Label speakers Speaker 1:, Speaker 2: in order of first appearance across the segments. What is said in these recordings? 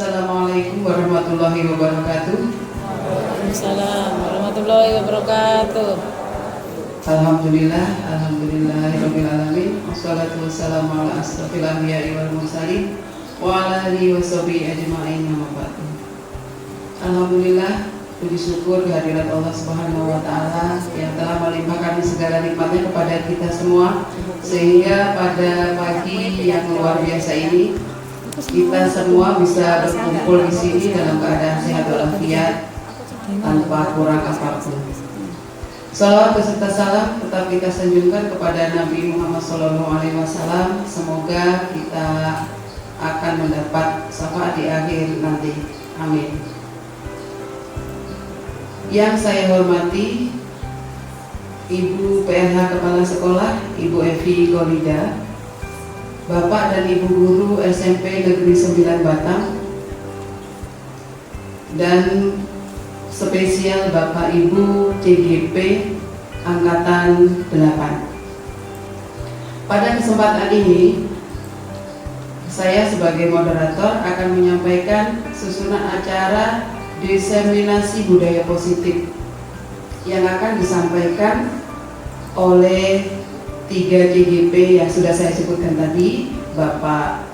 Speaker 1: Assalamualaikum warahmatullahi wabarakatuh.
Speaker 2: Waalaikumsalam warahmatullahi wabarakatuh.
Speaker 1: Alhamdulillahirabbil alamin. Wassalatu wassalamu ala asrofil anbiya'i wal mursalin wa ala alihi washabihi ajma'in, amma ba'du. Alhamdulillah, puji syukur kehadirat Allah Subhanahu wa taala yang telah melimpahkan segala nikmatnya kepada kita semua, sehingga pada pagi yang luar biasa ini kita semua bisa berkumpul di sini dalam keadaan sehat walafiat tanpa kurang apapun. Salawat beserta salam tetap kita sanjungkan kepada Nabi Muhammad SAW. Semoga kita akan mendapat syafaat di akhir nanti. Amin. Yang saya hormati Ibu PLH Kepala Sekolah, Ibu Evi Golida, Bapak dan Ibu Guru SMP Negeri 9 Batam, dan spesial Bapak Ibu CGP Angkatan 8. Pada kesempatan ini, saya sebagai moderator akan menyampaikan susunan acara diseminasi budaya positif yang akan disampaikan oleh 3 CGP yang sudah saya sebutkan tadi, Bapak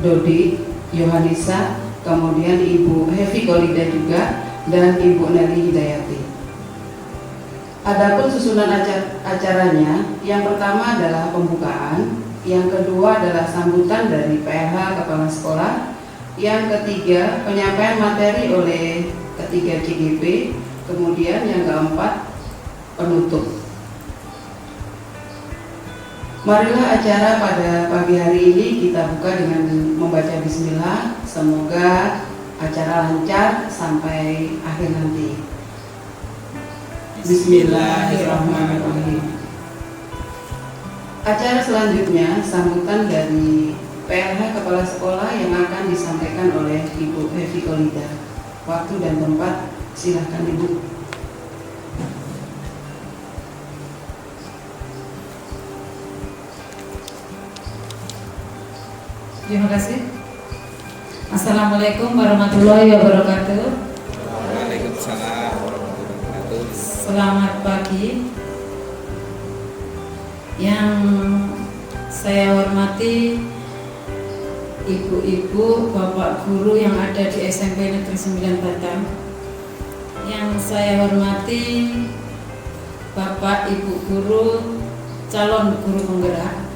Speaker 1: Dodi Yohanisa, kemudian Ibu Hevi Golida juga, dan Ibu Nelly Hidayati. Adapun susunan acaranya, yang pertama adalah pembukaan, yang kedua adalah sambutan dari PLH Kepala Sekolah, yang ketiga penyampaian materi oleh ketiga CGP, kemudian yang keempat penutup. Marilah acara pada pagi hari ini kita buka dengan membaca bismillah. Semoga acara lancar sampai akhir nanti. Bismillahirrahmanirrahim. Acara selanjutnya sambutan dari PLH Kepala Sekolah yang akan disampaikan oleh Ibu Hevi Golida. Waktu dan tempat silahkan Ibu.
Speaker 2: Terima kasih. Assalamualaikum warahmatullahi wabarakatuh.
Speaker 3: Waalaikumsalam warahmatullahi wabarakatuh.
Speaker 2: Selamat pagi. Yang saya hormati ibu-ibu, bapak guru yang ada di SMP Negeri 9 Batam. Yang saya hormati bapak ibu guru, calon guru penggerak.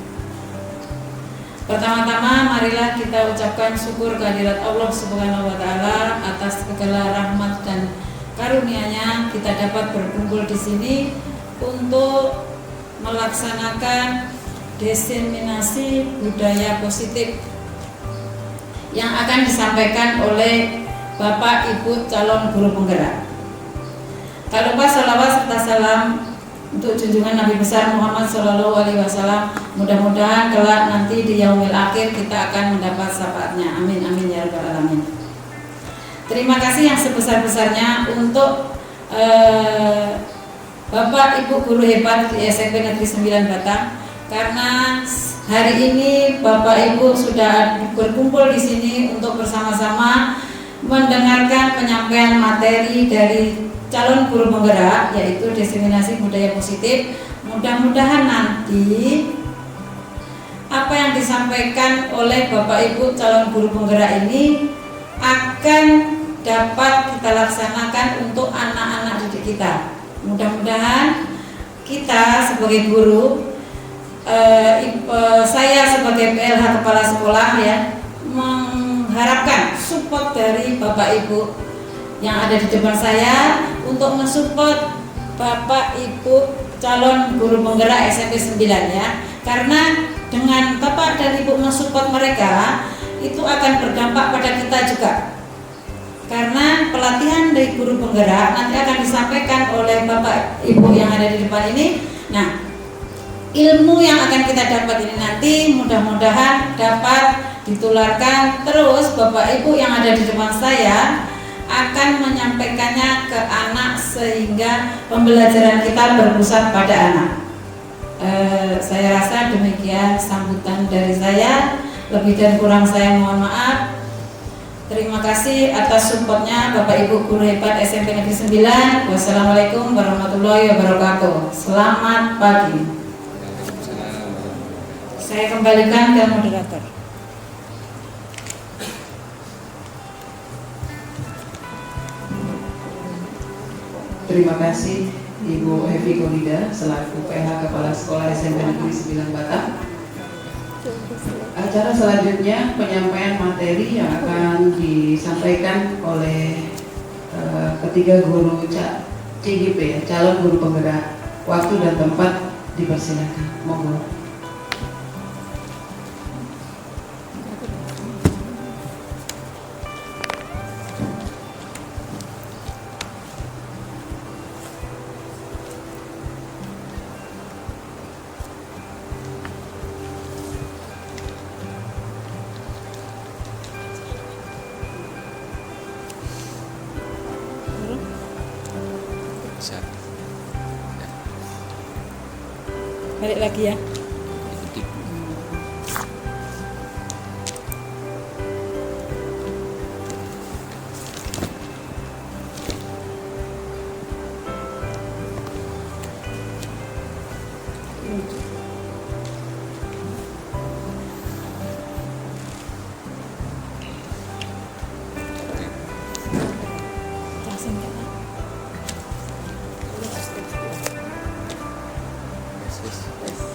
Speaker 2: Pertama-tama marilah kita ucapkan syukur kehadirat Allah Subhanahu wa taala atas segala rahmat dan karunia-Nya kita dapat berkumpul di sini untuk melaksanakan diseminasi budaya positif yang akan disampaikan oleh Bapak Ibu calon guru penggerak. Tak lupa salawat serta salam untuk junjungan Nabi besar Muhammad SAW. Mudah-mudahan kelak nanti di yaumil akhir kita akan mendapat syafaatnya. Amin amin ya rabbal alamin. Terima kasih yang sebesar-besarnya untuk Bapak Ibu guru hebat di SMP Negeri 9 Batam, karena hari ini Bapak Ibu sudah berkumpul di sini untuk bersama-sama mendengarkan penyampaian materi dari calon guru penggerak, yaitu diseminasi budaya positif. Mudah-mudahan nanti apa yang disampaikan oleh Bapak Ibu calon guru penggerak ini akan dapat kita laksanakan untuk anak-anak didik kita. Mudah-mudahan kita sebagai guru, saya sebagai PLH Kepala Sekolah ya, mengharapkan support dari Bapak Ibu yang ada di depan saya untuk mensupport Bapak Ibu calon guru penggerak SMP 9 ya. Karena dengan Bapak dan Ibu mensupport mereka, itu akan berdampak pada kita juga. Karena pelatihan dari guru penggerak nanti akan disampaikan oleh Bapak Ibu yang ada di depan ini. Nah, ilmu yang akan kita dapat ini nanti mudah-mudahan dapat ditularkan terus Bapak Ibu yang ada di depan saya akan menyampaikannya ke anak sehingga pembelajaran kita berpusat pada anak. Saya rasa demikian sambutan dari saya. Lebih dan kurang saya mohon maaf. Terima kasih atas supportnya Bapak Ibu Guru Hebat SMP Negeri 9. Wassalamualaikum warahmatullahi wabarakatuh. Selamat pagi. Saya kembalikan ke moderator.
Speaker 1: Terima kasih Ibu Evi Golida selaku PH Kepala Sekolah SMP Negeri 9 Batam. Acara selanjutnya penyampaian materi yang akan disampaikan oleh ketiga guru CGP, calon guru penggerak. Waktu dan tempat dipersilakan. Monggo.
Speaker 3: Siap.
Speaker 2: Balik lagi ya.
Speaker 3: Ikuti.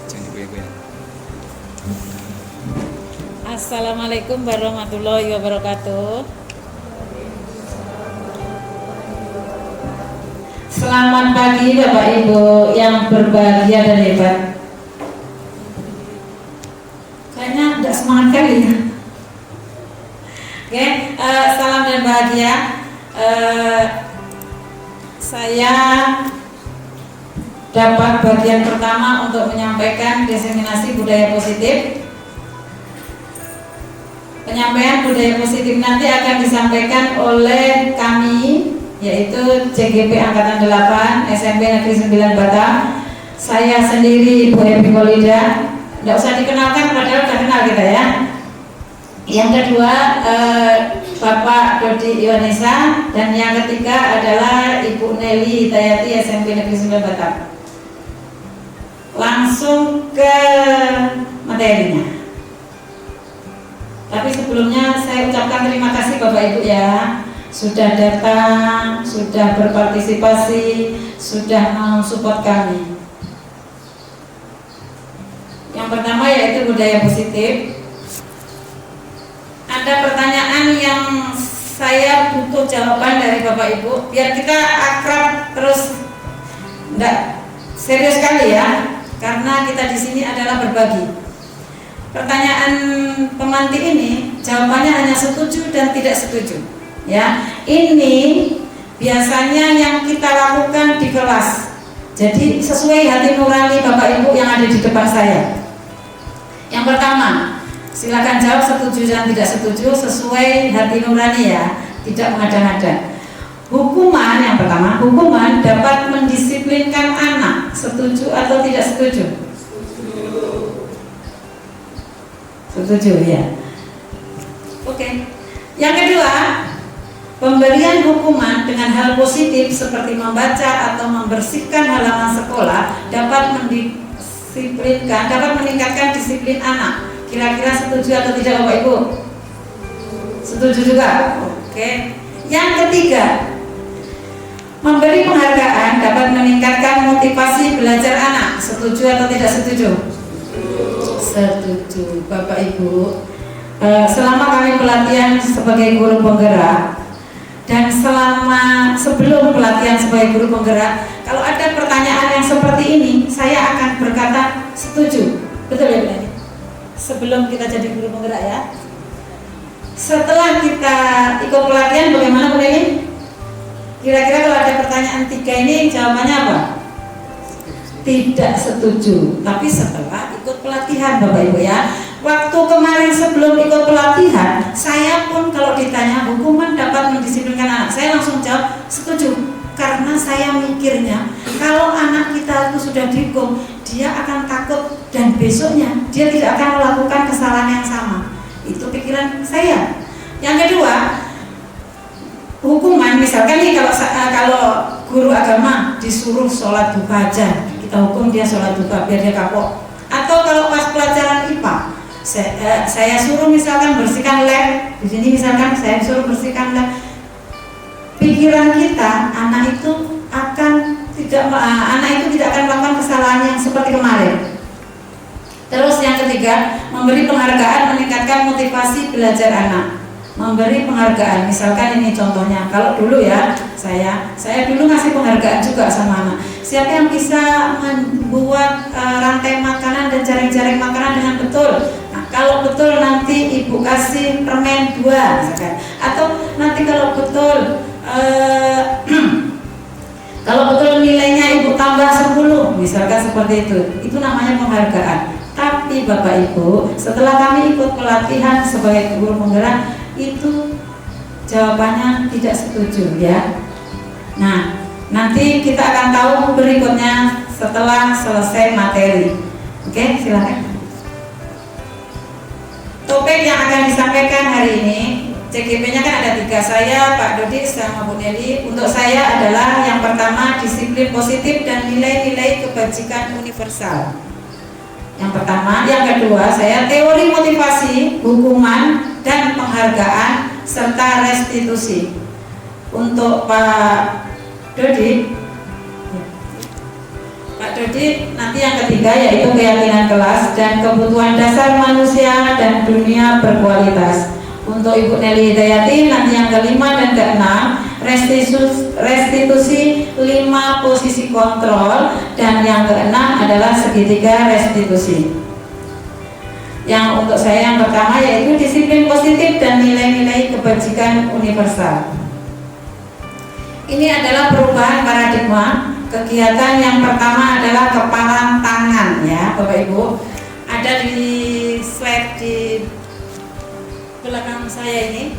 Speaker 3: Jangan digoyang-goyang.
Speaker 2: Assalamualaikum warahmatullahi wabarakatuh. Selamat pagi Bapak Ibu yang berbahagia dan hebat. Kayaknya tidak semangat kali ya. Oke, salam dan bahagia. Saya dapat bagian pertama untuk menyampaikan diseminasi budaya positif. Penyampaian budaya positif nanti akan disampaikan oleh kami, yaitu CGP Angkatan 8 SMP Negeri 9 Batam. Saya sendiri Ibu Evi Golida. Tidak usah dikenalkan, padahal sudah kenal kita ya. Yang kedua Bapak Dodi Iwanesa, dan yang ketiga adalah Ibu Nelly Tayati SMP Negeri 9 Batam. Langsung ke materinya. Tapi sebelumnya saya ucapkan terima kasih Bapak Ibu ya, sudah datang, sudah berpartisipasi, sudah mensupport kami. Yang pertama yaitu budaya positif. Ada pertanyaan yang saya butuh jawaban dari Bapak Ibu, biar kita akrab terus, enggak serius sekali ya, karena kita di sini adalah berbagi. Pertanyaan pemantik ini jawabannya hanya setuju dan tidak setuju. Ya, ini biasanya yang kita lakukan di kelas. Jadi sesuai hati nurani Bapak Ibu yang ada di depan saya. Yang pertama, silakan jawab setuju dan tidak setuju sesuai hati nurani ya, tidak mengada-ngada. Hukuman yang pertama, hukuman dapat mendisiplinkan anak. Setuju atau tidak setuju? Setuju ya. Oke. Yang kedua, pemberian hukuman dengan hal positif seperti membaca atau membersihkan halaman sekolah dapat mendisiplinkan, dapat meningkatkan disiplin anak. Kira-kira setuju atau tidak Bapak Ibu? Setuju juga. Oke. Yang ketiga, memberi penghargaan dapat meningkatkan motivasi belajar anak. Setuju atau tidak setuju? Setuju. Bapak Ibu, selama kami pelatihan sebagai guru penggerak dan sebelum pelatihan sebagai guru penggerak, kalau ada pertanyaan yang seperti ini, saya akan berkata setuju. Betul ya Bu Nani? Sebelum kita jadi guru penggerak ya. Setelah kita ikut pelatihan, bagaimana Bu Nani? Kira-kira kalau ada pertanyaan 3 ini jawabannya apa? Tidak setuju. Tapi setelah ikut pelatihan Bapak Ibu ya, waktu kemarin sebelum ikut pelatihan, saya pun kalau ditanya hukuman dapat mendisiplinkan anak, saya langsung jawab setuju. Karena saya mikirnya kalau anak kita itu sudah dihukum, dia akan takut dan besoknya dia tidak akan melakukan kesalahan yang sama. Itu pikiran saya. Yang kedua, hukuman, misalkan nih kalau guru agama disuruh sholat duha aja, kita hukum dia sholat duha biar dia kapok. Atau kalau pas pelajaran IPA, saya suruh misalkan bersihkan lab, di sini misalkan saya suruh bersihkan lab, pikiran kita anak itu tidak akan melakukan kesalahan yang seperti kemarin. Terus yang ketiga, memberi penghargaan meningkatkan motivasi belajar anak. Memberi penghargaan, misalkan ini contohnya, kalau dulu ya saya dulu ngasih penghargaan juga sama anak. Siapa yang bisa membuat rantai makanan dan jaring-jaring makanan dengan betul, nah kalau betul nanti ibu kasih permen 2 misalkan. Atau nanti kalau betul kalau betul nilainya ibu tambah 10 misalkan, seperti itu namanya penghargaan. Tapi Bapak Ibu, setelah kami ikut pelatihan sebagai guru penggerak, itu jawabannya tidak setuju ya. Nah, nanti kita akan tahu berikutnya setelah selesai materi. Oke, silakan. Topik yang akan disampaikan hari ini, CGP-nya kan ada 3, saya, Pak Dodi, sama Bu Nelly. Untuk saya adalah yang pertama disiplin positif dan nilai-nilai kebajikan universal. Yang pertama, yang kedua saya teori motivasi, hukuman dan penghargaan serta restitusi. Untuk Pak Dodi nanti yang ketiga yaitu keyakinan kelas dan kebutuhan dasar manusia dan dunia berkualitas. Untuk Ibu Nelly Hidayati nanti yang kelima dan keenam restitusi 5 posisi kontrol, dan yang keenam adalah segitiga restitusi. Yang untuk saya yang pertama yaitu disiplin positif dan nilai-nilai kebajikan universal. Ini adalah perubahan paradigma. Kegiatan yang pertama adalah kepalan tangan ya Bapak Ibu. Ada di slide di belakang saya ini.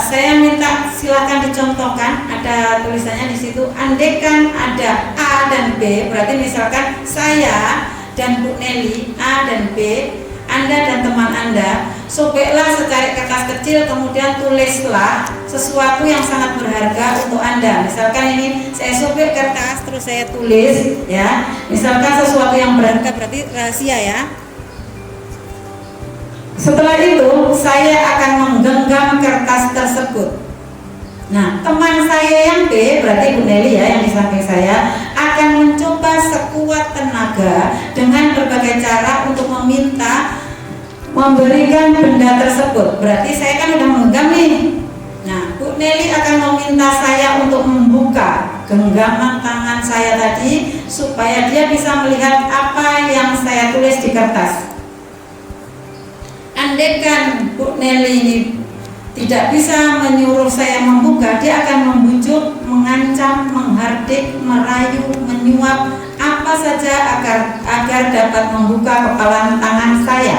Speaker 2: Saya minta silakan dicontohkan, ada tulisannya di situ. Andaikan ada A dan B, berarti misalkan saya dan Bu Nelly, A dan B, Anda dan teman Anda, sobeklah secari kertas kecil, kemudian tulislah sesuatu yang sangat berharga untuk Anda. Misalkan ini saya sobek kertas, terus saya tulis ya. Misalkan sesuatu yang berharga berarti rahasia ya. Setelah itu saya akan menggenggam kertas tersebut. Nah, teman saya yang B, berarti Bu Nelly ya yang di samping saya, akan mencoba sekuat tenaga dengan berbagai cara untuk memberikan benda tersebut. Berarti saya kan udah menggenggam nih. Nah, Bu Nelly akan meminta saya untuk membuka genggaman tangan saya tadi supaya dia bisa melihat apa yang saya tulis di kertas. Andaikan Bu Nelly ini tidak bisa menyuruh saya membuka, dia akan membujuk, mengancam, menghardik, merayu, menyuap, apa saja agar dapat membuka kepalan tangan saya.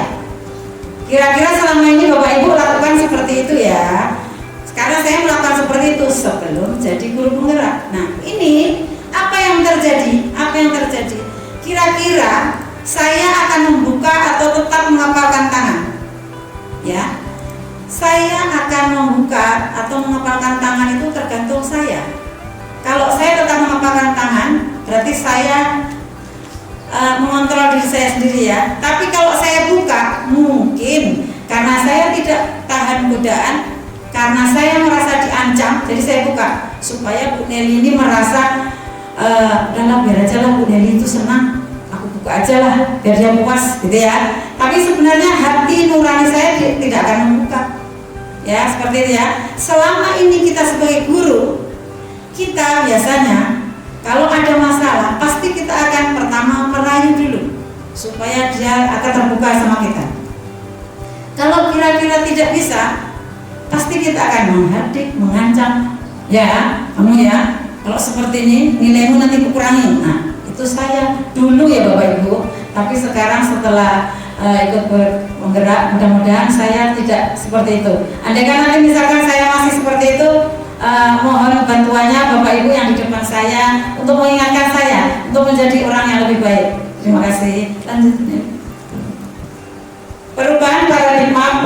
Speaker 2: Kira-kira selama ini Bapak Ibu lakukan seperti itu ya. Sekarang saya melakukan seperti itu sebelum jadi guru penggerak. Nah, ini apa yang terjadi? Kira-kira saya akan membuka atau tetap mengepalkan tangan? Ya, saya akan membuka atau mengepalkan tangan itu tergantung saya. Kalau saya tetap mengepalkan tangan, berarti saya mengontrol diri saya sendiri ya. Tapi kalau saya buka, mungkin karena saya tidak tahan godaan, karena saya merasa diancam, jadi saya buka supaya Bu Nelly ini merasa udah biar aja lah Bu Nelly itu senang, aku buka aja lah biar dia puas gitu ya. Tapi sebenarnya hati nurani saya tidak akan membuka ya, seperti itu ya. Selama ini kita sebagai guru, kita biasanya kalau ada masalah pasti kita akan pertama merayu dulu supaya dia akan terbuka sama kita. Kalau kira-kira tidak bisa, pasti kita akan menghardik, mengancam ya, kamu ya kalau seperti ini nilaimu nanti kukurangi. Nah, itu saya dulu ya Bapak Ibu. Tapi sekarang setelah ikut bergerak, mudah-mudahan saya tidak seperti itu. Andaikan nanti misalkan saya masih seperti itu, mohon bantuannya Bapak Ibu yang di depan saya untuk mengingatkan saya untuk menjadi orang yang lebih baik. Terima kasih. Lanjut. Perubahan paradigma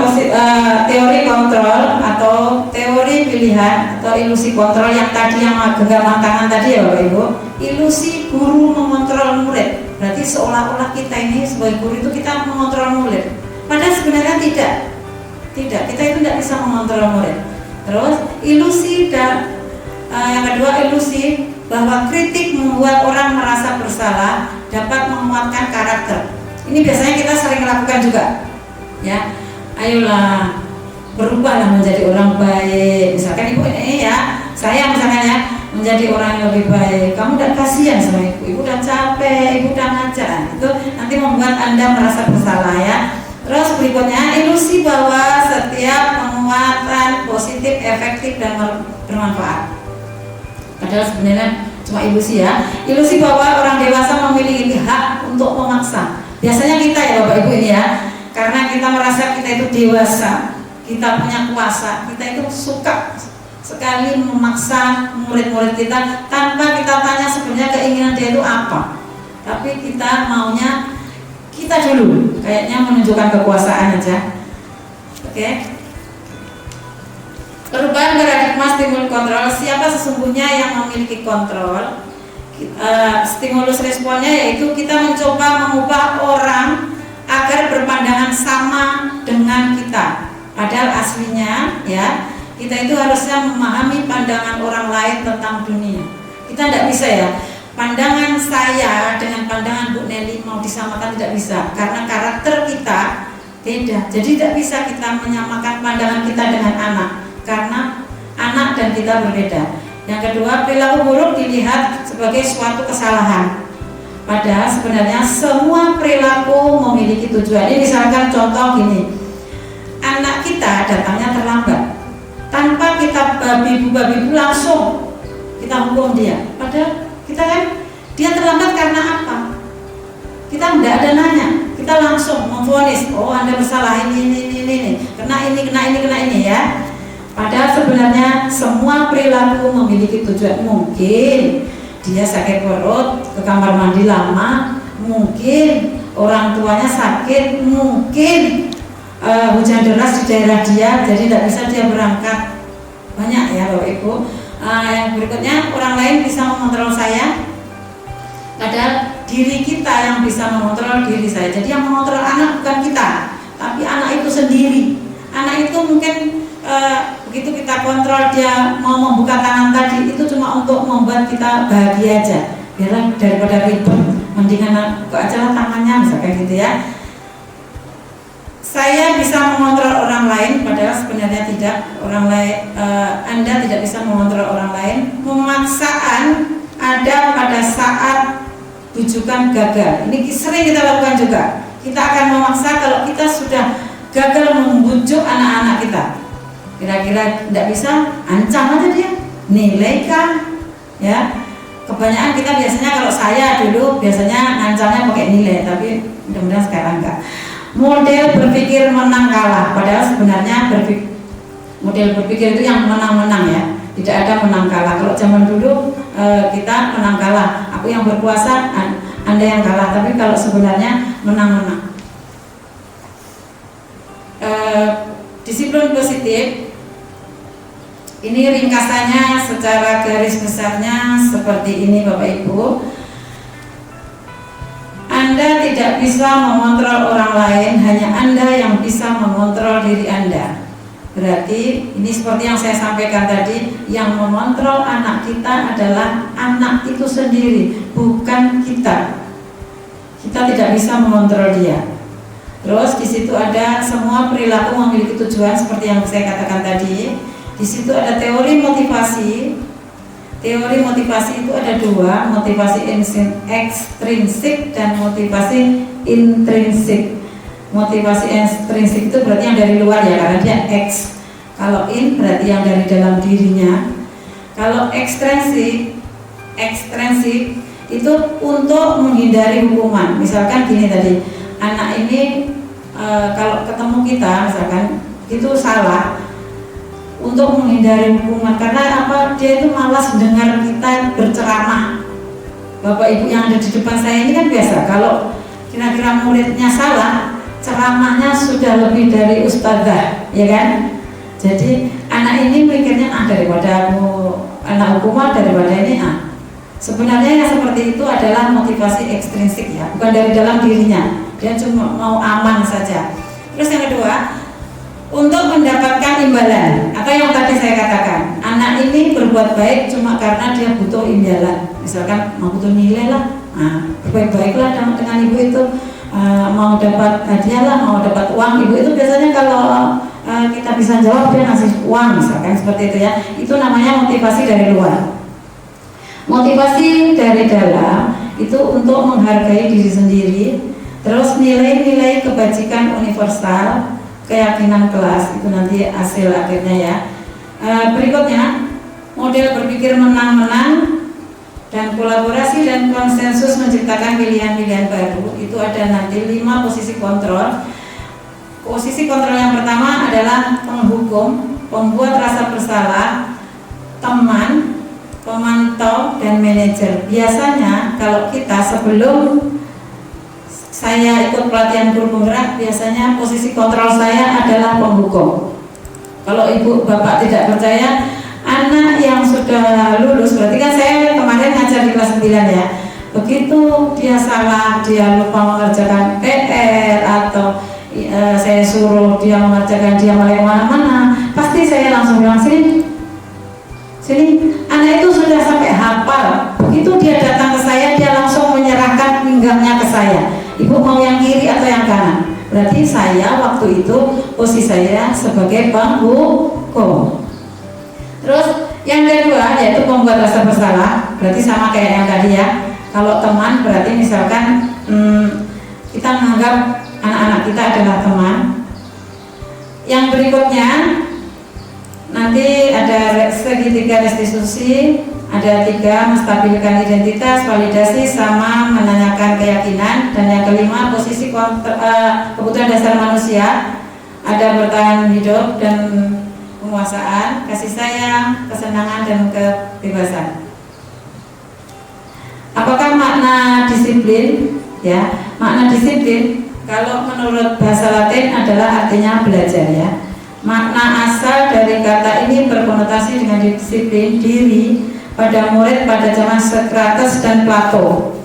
Speaker 2: teori kontrol atau teori pilihan atau ilusi kontrol yang tadi yang genggaman tangan tadi ya Bapak Ibu, ilusi guru mengontrol murid. Berarti seolah-olah kita ini sebagai guru itu kita mengontrol murid. Padahal sebenarnya tidak. Kita itu tidak bisa mengontrol murid. Terus ilusi dan yang kedua ilusi bahwa kritik membuat orang merasa bersalah dapat menguatkan karakter. Ini biasanya kita sering lakukan juga. Ya, ayolah berubahlah menjadi orang baik. Misalkan ibu ini ya, saya misalkan ya menjadi orang yang lebih baik. Kamu udah kasihan sama ibu udah capek, ibu udah ngajar. Itu nanti membuat Anda merasa bersalah ya. Terus berikutnya ilusi bahwa setiap penguatan positif, efektif dan bermanfaat. Padahal sebenarnya cuma ilusi ya. Ilusi bahwa orang dewasa memiliki hak untuk memaksa. Biasanya kita ya Bapak Ibu ini ya. Karena kita merasa kita itu dewasa, kita punya kuasa, kita itu suka sekali memaksa murid-murid kita tanpa kita tanya sebenarnya keinginan dia itu apa. Tapi kita maunya kita dulu, kayaknya menunjukkan kekuasaan aja. Oke. Perubahan paradigma stimulus kontrol. Siapa sesungguhnya yang memiliki kontrol? Stimulus responnya yaitu kita mencoba mengubah orang agar berpandangan sama dengan kita. Padahal aslinya ya kita itu harusnya memahami pandangan orang lain tentang dunia. Kita tidak bisa ya pandangan saya dengan pandangan Bu Nelly mau disamakan, tidak bisa karena karakter kita beda. Jadi tidak bisa kita menyamakan pandangan kita dengan anak karena anak dan kita berbeda. Yang kedua, perilaku buruk dilihat sebagai suatu kesalahan. Padahal sebenarnya semua perilaku memiliki tujuan. Ini misalkan contoh gini, anak kita datangnya terlambat, tanpa kita babi-babi langsung kita hukum dia. Padahal kita kan dia terlambat karena apa? Kita tidak ada nanya, kita langsung memvonis, oh Anda bersalah ini, kena ini ya. Padahal sebenarnya semua perilaku memiliki tujuan. Mungkin dia sakit perut ke kamar mandi lama, mungkin orang tuanya sakit, mungkin hujan deras di daerah dia jadi tidak bisa dia berangkat. Banyak ya Bapak Ibu. Yang berikutnya, orang lain bisa mengontrol saya, padahal diri kita yang bisa mengontrol diri saya. Jadi yang mengontrol anak bukan kita, tapi anak itu sendiri. Anak itu mungkin begitu kita kontrol dia mau membuka tangan tadi itu cuma untuk membuat kita bahagia aja, biarlah daripada ribet mendingan buka aja tangannya misalkan gitu ya. Saya bisa mengontrol orang lain, padahal sebenarnya tidak. Orang lain, Anda tidak bisa mengontrol orang lain. Pemaksaan ada pada saat bujukan gagal. Ini sering kita lakukan juga. Kita akan memaksa kalau kita sudah gagal membujuk anak-anak kita. Kira-kira tidak bisa, ancam aja dia, nilai kan, ya. Kebanyakan kita biasanya kalau saya dulu biasanya ngancamnya pakai nilai, tapi mudah-mudahan sekarang enggak. Model berpikir menang kalah, padahal sebenarnya model berpikir itu yang menang-menang ya, tidak ada menang kalah. Kalau zaman dulu kita menang kalah, aku yang berkuasa, Anda yang kalah, tapi kalau sebenarnya menang-menang. Disiplin positif ini ringkasannya secara garis besarnya seperti ini Bapak Ibu. Anda tidak bisa mengontrol orang lain, hanya Anda yang bisa mengontrol diri Anda. Berarti ini seperti yang saya sampaikan tadi, yang mengontrol anak kita adalah anak itu sendiri, bukan kita. Kita tidak bisa mengontrol dia. Terus di situ ada semua perilaku memiliki tujuan seperti yang saya katakan tadi. Di situ ada teori motivasi. Teori motivasi itu ada dua, motivasi ekstrinsik dan motivasi intrinsik. Motivasi ekstrinsik itu berarti yang dari luar ya, karena dia X. Kalau in berarti yang dari dalam dirinya. Kalau ekstrinsik itu untuk menghindari hukuman. Misalkan gini tadi, anak ini kalau ketemu kita misalkan itu salah, untuk menghindari hukuman, karena apa, dia itu malas dengar kita berceramah. Bapak Ibu yang ada di depan saya ini kan biasa, kalau kira-kira muridnya salah, ceramahnya sudah lebih dari ustazah, ya kan? Jadi anak ini mikirnya daripada aku anak hukuman daripada ini Sebenarnya yang seperti itu adalah motivasi ekstrinsik ya, bukan dari dalam dirinya. Dia cuma mau aman saja. Terus yang kedua, untuk mendapatkan imbalan atau yang tadi saya katakan, anak ini berbuat baik cuma karena dia butuh imbalan. Misalkan mau butuh nilai lah, berbaik-baiklah dengan ibu itu. Mau dapat hadiah lah, mau dapat uang. Ibu itu biasanya kalau kita bisa jawab dia ngasih uang, misalkan seperti itu ya. Itu namanya motivasi dari luar. Motivasi dari dalam itu untuk menghargai diri sendiri. Terus nilai-nilai kebajikan universal, keyakinan kelas, itu nanti hasil akhirnya ya. Berikutnya, model berpikir menang-menang dan kolaborasi dan konsensus menciptakan pilihan-pilihan baru. Itu ada nanti 5 posisi kontrol. Posisi kontrol yang pertama adalah penghukum, pembuat rasa bersalah, teman, pemantau, dan manajer. Biasanya kalau kita sebelum saya ikut pelatihan guru penggerak, biasanya posisi kontrol saya adalah penghukum. Kalau ibu bapak tidak percaya, anak yang sudah lulus, berarti kan saya kemarin ngajar di kelas 9 ya. Begitu dia salah, dia lupa mengerjakan PR atau saya suruh dia mengerjakan, dia mulai kemana-mana, pasti saya langsung bilang sini, anak itu sudah sampai hafal. Begitu dia datang ke saya, dia langsung menyerahkan pinggangnya ke saya. Ibu mau yang kiri atau yang kanan? Berarti saya waktu itu posisi saya sebagai penghukum. Terus yang kedua yaitu pembuat rasa bersalah. Berarti sama kayak yang tadi ya. Kalau teman berarti misalkan kita menganggap anak-anak kita adalah teman. Yang berikutnya nanti ada segitiga restitusi, ada 3 menstabilkan identitas, validasi, sama menanyakan keyakinan, dan yang kelima posisi kebutuhan dasar manusia, ada bertahan hidup dan penguasaan, kasih sayang, kesenangan, dan kebebasan. Apakah makna disiplin? Ya, makna disiplin kalau menurut bahasa Latin adalah artinya belajar ya. Makna asal dari kata ini berkonotasi dengan disiplin diri pada murid pada zaman Socrates dan Plato.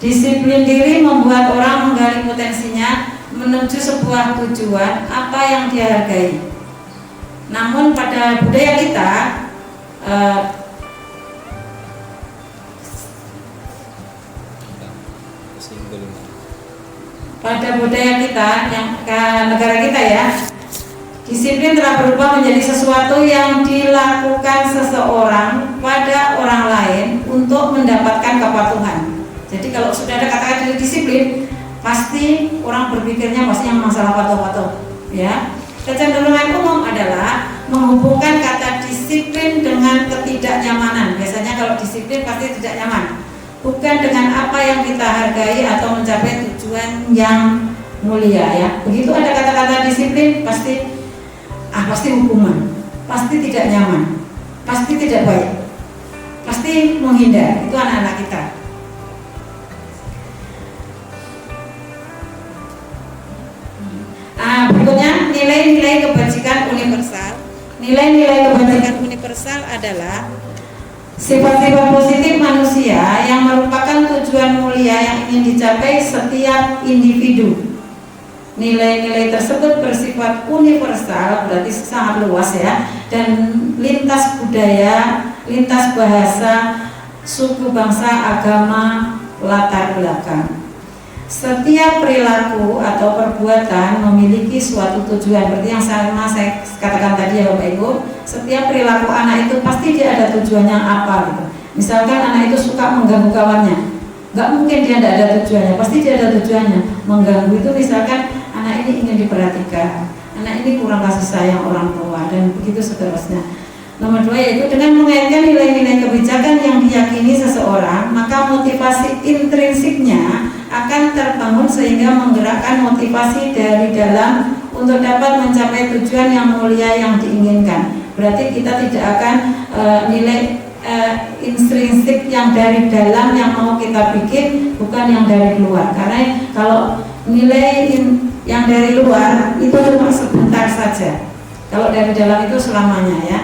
Speaker 2: Disiplin diri membuat orang menggali potensinya menuju sebuah tujuan apa yang dia hargai. Namun pada budaya kita yang negara kita ya, disiplin telah berubah menjadi sesuatu yang dilakukan seseorang pada orang lain untuk mendapatkan kepatuhan. Jadi kalau sudah ada kata-kata disiplin, pasti orang berpikirnya pasti yang masalah patuh-patuh ya. Kecenderungan umum adalah menghubungkan kata disiplin dengan ketidaknyamanan. Biasanya kalau disiplin pasti tidak nyaman, bukan dengan apa yang kita hargai atau mencapai tujuan yang mulia ya. Begitu ada kata-kata disiplin pasti hukuman, pasti tidak nyaman, pasti tidak baik, pasti menghindar. Itu anak-anak kita. Berikutnya nilai-nilai kebajikan universal. Nilai-nilai kebajikan universal adalah sifat-sifat positif manusia yang merupakan tujuan mulia yang ingin dicapai setiap individu. Nilai-nilai tersebut bersifat universal, berarti sangat luas ya, dan lintas budaya, lintas bahasa, suku, bangsa, agama, latar belakang. Setiap perilaku atau perbuatan memiliki suatu tujuan. Berarti yang sama saya katakan tadi ya Bapak Ibu, setiap perilaku anak itu pasti dia ada tujuannya apa gitu. Misalkan anak itu suka mengganggu kawannya, nggak mungkin dia tidak ada tujuannya, pasti dia ada tujuannya. Mengganggu itu misalkan anak ini ingin diperhatikan, anak ini kurang kasih sayang orang tua, dan begitu seterusnya. Nomor 2 yaitu dengan mengaitkan nilai-nilai kebijakan yang diyakini seseorang, maka motivasi intrinsiknya akan terbangun sehingga menggerakkan motivasi dari dalam untuk dapat mencapai tujuan yang mulia yang diinginkan. Berarti kita tidak akan nilai intrinsik yang dari dalam yang mau kita bikin, bukan yang dari luar. Karena kalau nilai yang dari luar itu cuma sebentar saja, kalau dari dalam itu selamanya ya.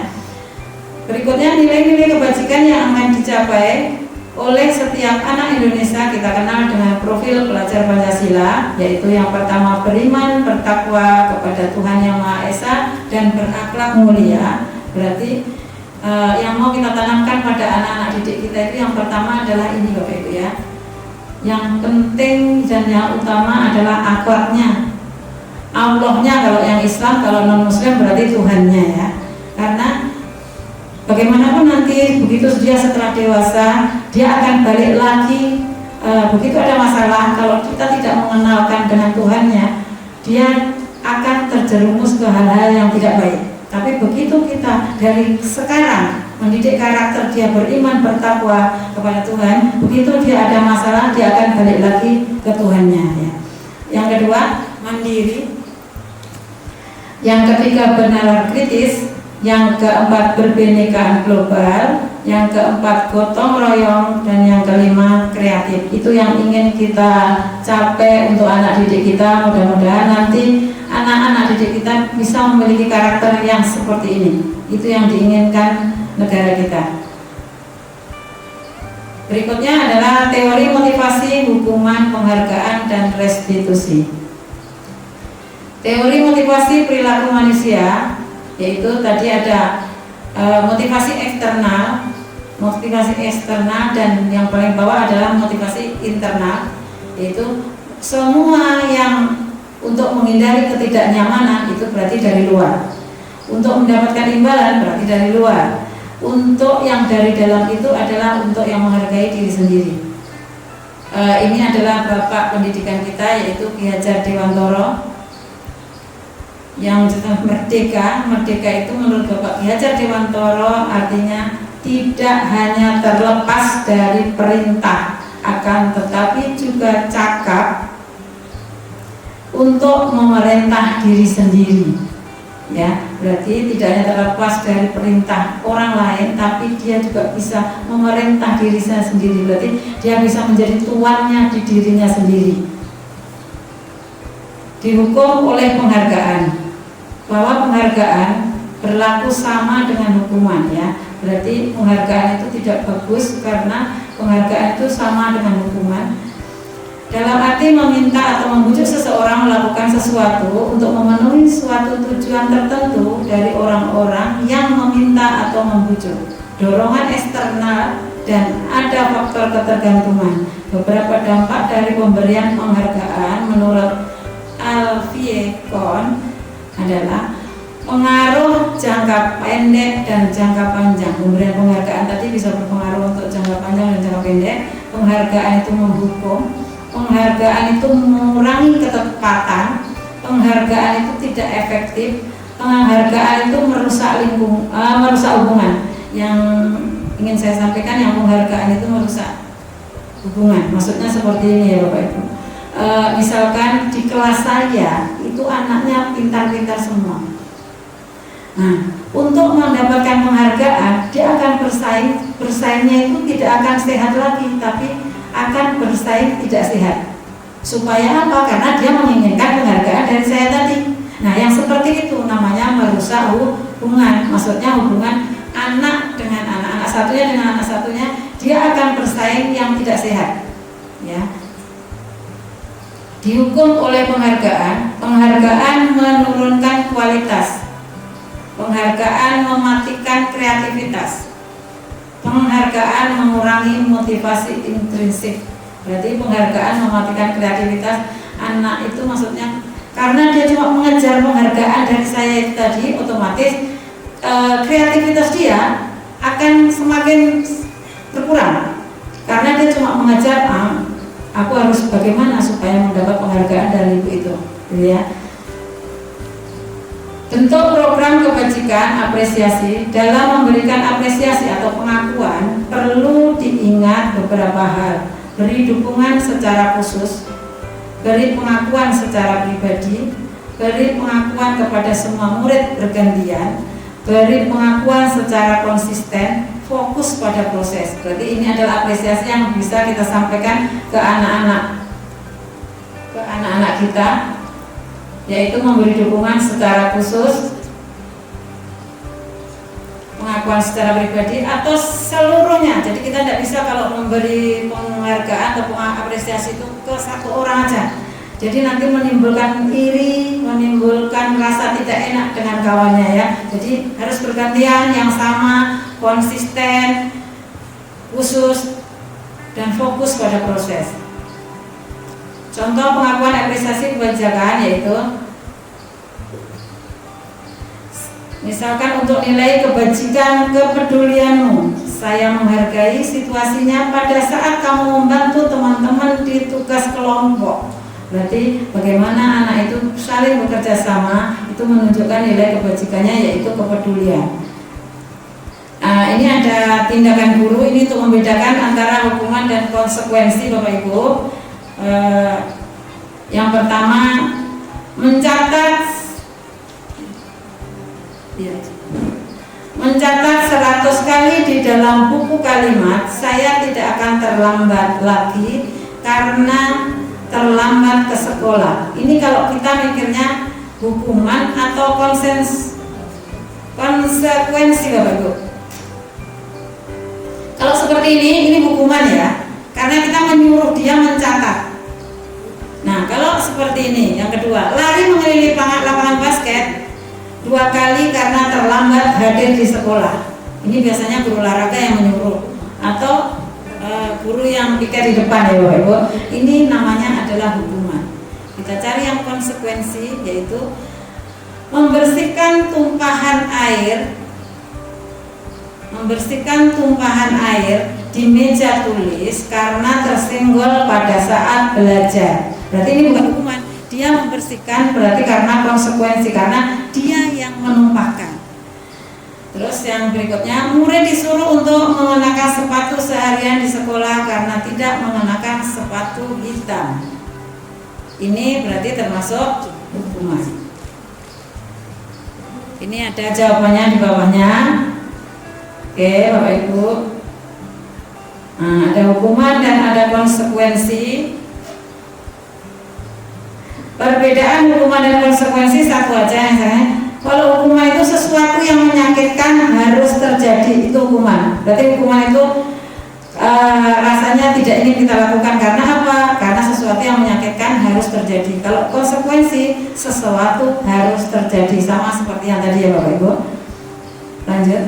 Speaker 2: Berikutnya nilai-nilai kebajikan yang akan dicapai oleh setiap anak Indonesia kita kenal dengan profil pelajar Pancasila, yaitu yang pertama beriman, bertakwa kepada Tuhan Yang Maha Esa dan berakhlak mulia. Berarti yang mau kita tanamkan pada anak-anak didik kita itu yang pertama adalah ini Bapak Ibu ya. Yang penting dan yang utama adalah akhlaknya. Allahnya kalau yang Islam, kalau non Muslim berarti Tuhannya ya. Karena bagaimanapun nanti begitu dia setelah dewasa, dia akan balik lagi. Begitu ada masalah, kalau kita tidak mengenalkan dengan Tuhannya, dia akan terjerumus ke hal-hal yang tidak baik. Tapi begitu kita dari sekarang mendidik karakter dia beriman, bertakwa kepada Tuhan, begitu dia ada masalah, dia akan balik lagi ke Tuhannya ya. Yang kedua, mandiri. Yang ketiga, bernalar kritis. Yang keempat, berbinekaan global. Yang keempat, gotong royong. Dan yang kelima, kreatif. Itu yang ingin kita capai untuk anak didik kita. Mudah-mudahan nanti anak-anak didik kita bisa memiliki karakter yang seperti ini. Itu yang diinginkan negara kita. Berikutnya adalah teori motivasi, hukuman, penghargaan, dan restitusi. Teori motivasi perilaku manusia, yaitu tadi ada motivasi eksternal, dan yang paling bawah adalah motivasi internal, yaitu semua yang untuk menghindari ketidaknyamanan itu berarti dari luar. Untuk mendapatkan imbalan berarti dari luar. Untuk yang dari dalam itu adalah untuk yang menghargai diri sendiri. Ini adalah bapak pendidikan kita, yaitu Ki Hajar Dewantoro, yang merdeka. Merdeka itu menurut Bapak Ki Hajar Dewantoro artinya tidak hanya terlepas dari perintah, akan tetapi juga cakap untuk memerintah diri sendiri ya. Berarti tidak hanya terlepas dari perintah orang lain, tapi dia juga bisa memerintah dirinya sendiri. Berarti dia bisa menjadi tuannya di dirinya sendiri. Dihukum oleh penghargaan, bahwa penghargaan berlaku sama dengan hukuman ya. Berarti penghargaan itu tidak bagus karena penghargaan itu sama dengan hukuman. Dalam arti meminta atau membujuk seseorang melakukan sesuatu untuk memenuhi suatu tujuan tertentu dari orang-orang yang meminta atau membujuk. Dorongan eksternal dan ada faktor ketergantungan. Beberapa dampak dari pemberian penghargaan menurut Alfie Kohn adalah pengaruh jangka pendek dan jangka panjang. Pemberian penghargaan tadi bisa berpengaruh untuk jangka panjang dan jangka pendek. Penghargaan itu menghukum, penghargaan itu mengurangi ketepatan, penghargaan itu tidak efektif, penghargaan itu merusak hubungan. Yang ingin saya sampaikan, yang penghargaan itu merusak hubungan. Maksudnya seperti ini ya Bapak Ibu. Misalkan di kelas saya itu anaknya pintar-pintar semua. Nah, untuk mendapatkan penghargaan dia akan bersaing. Bersaingnya itu tidak akan sehat lagi, tapi akan bersaing tidak sehat. Supaya apa? Karena dia menginginkan penghargaan dari saya tadi. Nah, yang seperti itu namanya merusak hubungan. Maksudnya hubungan anak dengan anak satunya dengan anak satunya, dia akan bersaing yang tidak sehat. Ya. Dihukum oleh penghargaan. Penghargaan menurunkan kualitas. Penghargaan mematikan kreativitas. Penghargaan mengurangi motivasi intrinsik. Berarti penghargaan mematikan kreativitas anak itu, maksudnya karena dia cuma mengejar penghargaan dari saya tadi, otomatis kreativitas dia akan semakin berkurang. Karena dia cuma mengejar aku harus bagaimana supaya mendapat penghargaan dari ibu itu, gitu ya. Bentuk program kebajikan apresiasi. Dalam memberikan apresiasi atau pengakuan perlu diingat beberapa hal. Beri dukungan secara khusus, beri pengakuan secara pribadi, beri pengakuan kepada semua murid bergantian, beri pengakuan secara konsisten, fokus pada proses. Berarti ini adalah apresiasi yang bisa kita sampaikan ke anak-anak kita, yaitu memberi dukungan secara khusus, pengakuan secara pribadi atau seluruhnya. Jadi kita tidak bisa kalau memberi penghargaan atau apresiasi itu ke satu orang aja. Jadi nanti menimbulkan iri, menimbulkan rasa tidak enak dengan kawannya ya. Jadi harus bergantian, yang sama, konsisten, khusus, dan fokus pada proses. Contoh pengakuan apresiasi kebijakan yaitu misalkan untuk nilai kebajikan kepedulianmu, saya menghargai situasinya pada saat kamu membantu teman-teman di tugas kelompok. Berarti bagaimana anak itu saling bekerja sama, itu menunjukkan nilai kebajikannya yaitu kepedulian. Ini ada tindakan guru ini untuk membedakan antara hukuman dan konsekuensi Bapak Ibu. Yang pertama, mencatat 100 kali di dalam buku kalimat, saya tidak akan terlambat lagi karena terlambat ke sekolah. Ini kalau kita mikirnya hukuman atau konsekuensi Bapak Ibu. Kalau seperti ini hukuman ya, karena kita menyuruh dia mencatat. Nah kalau seperti ini, yang kedua, lari mengelilingi lapangan basket 2 kali karena terlambat hadir di sekolah. Ini biasanya guru olahraga yang menyuruh atau guru yang piket di depan ya Bapak Ibu. Ini namanya adalah hukuman. Kita cari yang konsekuensi, yaitu membersihkan tumpahan air di meja tulis karena tersenggol pada saat belajar. Berarti ini bukan hukuman, dia membersihkan berarti karena konsekuensi, karena dia yang menumpahkan. Terus yang berikutnya, murid disuruh untuk mengenakan sepatu seharian di sekolah karena tidak mengenakan sepatu hitam. Ini berarti termasuk hukuman. Ini ada jawabannya di bawahnya. Oke Bapak Ibu. Nah, ada hukuman dan ada konsekuensi. Perbedaan hukuman dan konsekuensi satu aja misalnya. Kalau hukuman itu sesuatu yang menyakitkan harus terjadi, itu hukuman. Berarti hukuman itu rasanya tidak ingin kita lakukan karena apa? Karena sesuatu yang menyakitkan harus terjadi. Kalau konsekuensi, sesuatu harus terjadi, sama seperti yang tadi ya Bapak Ibu. Lanjut.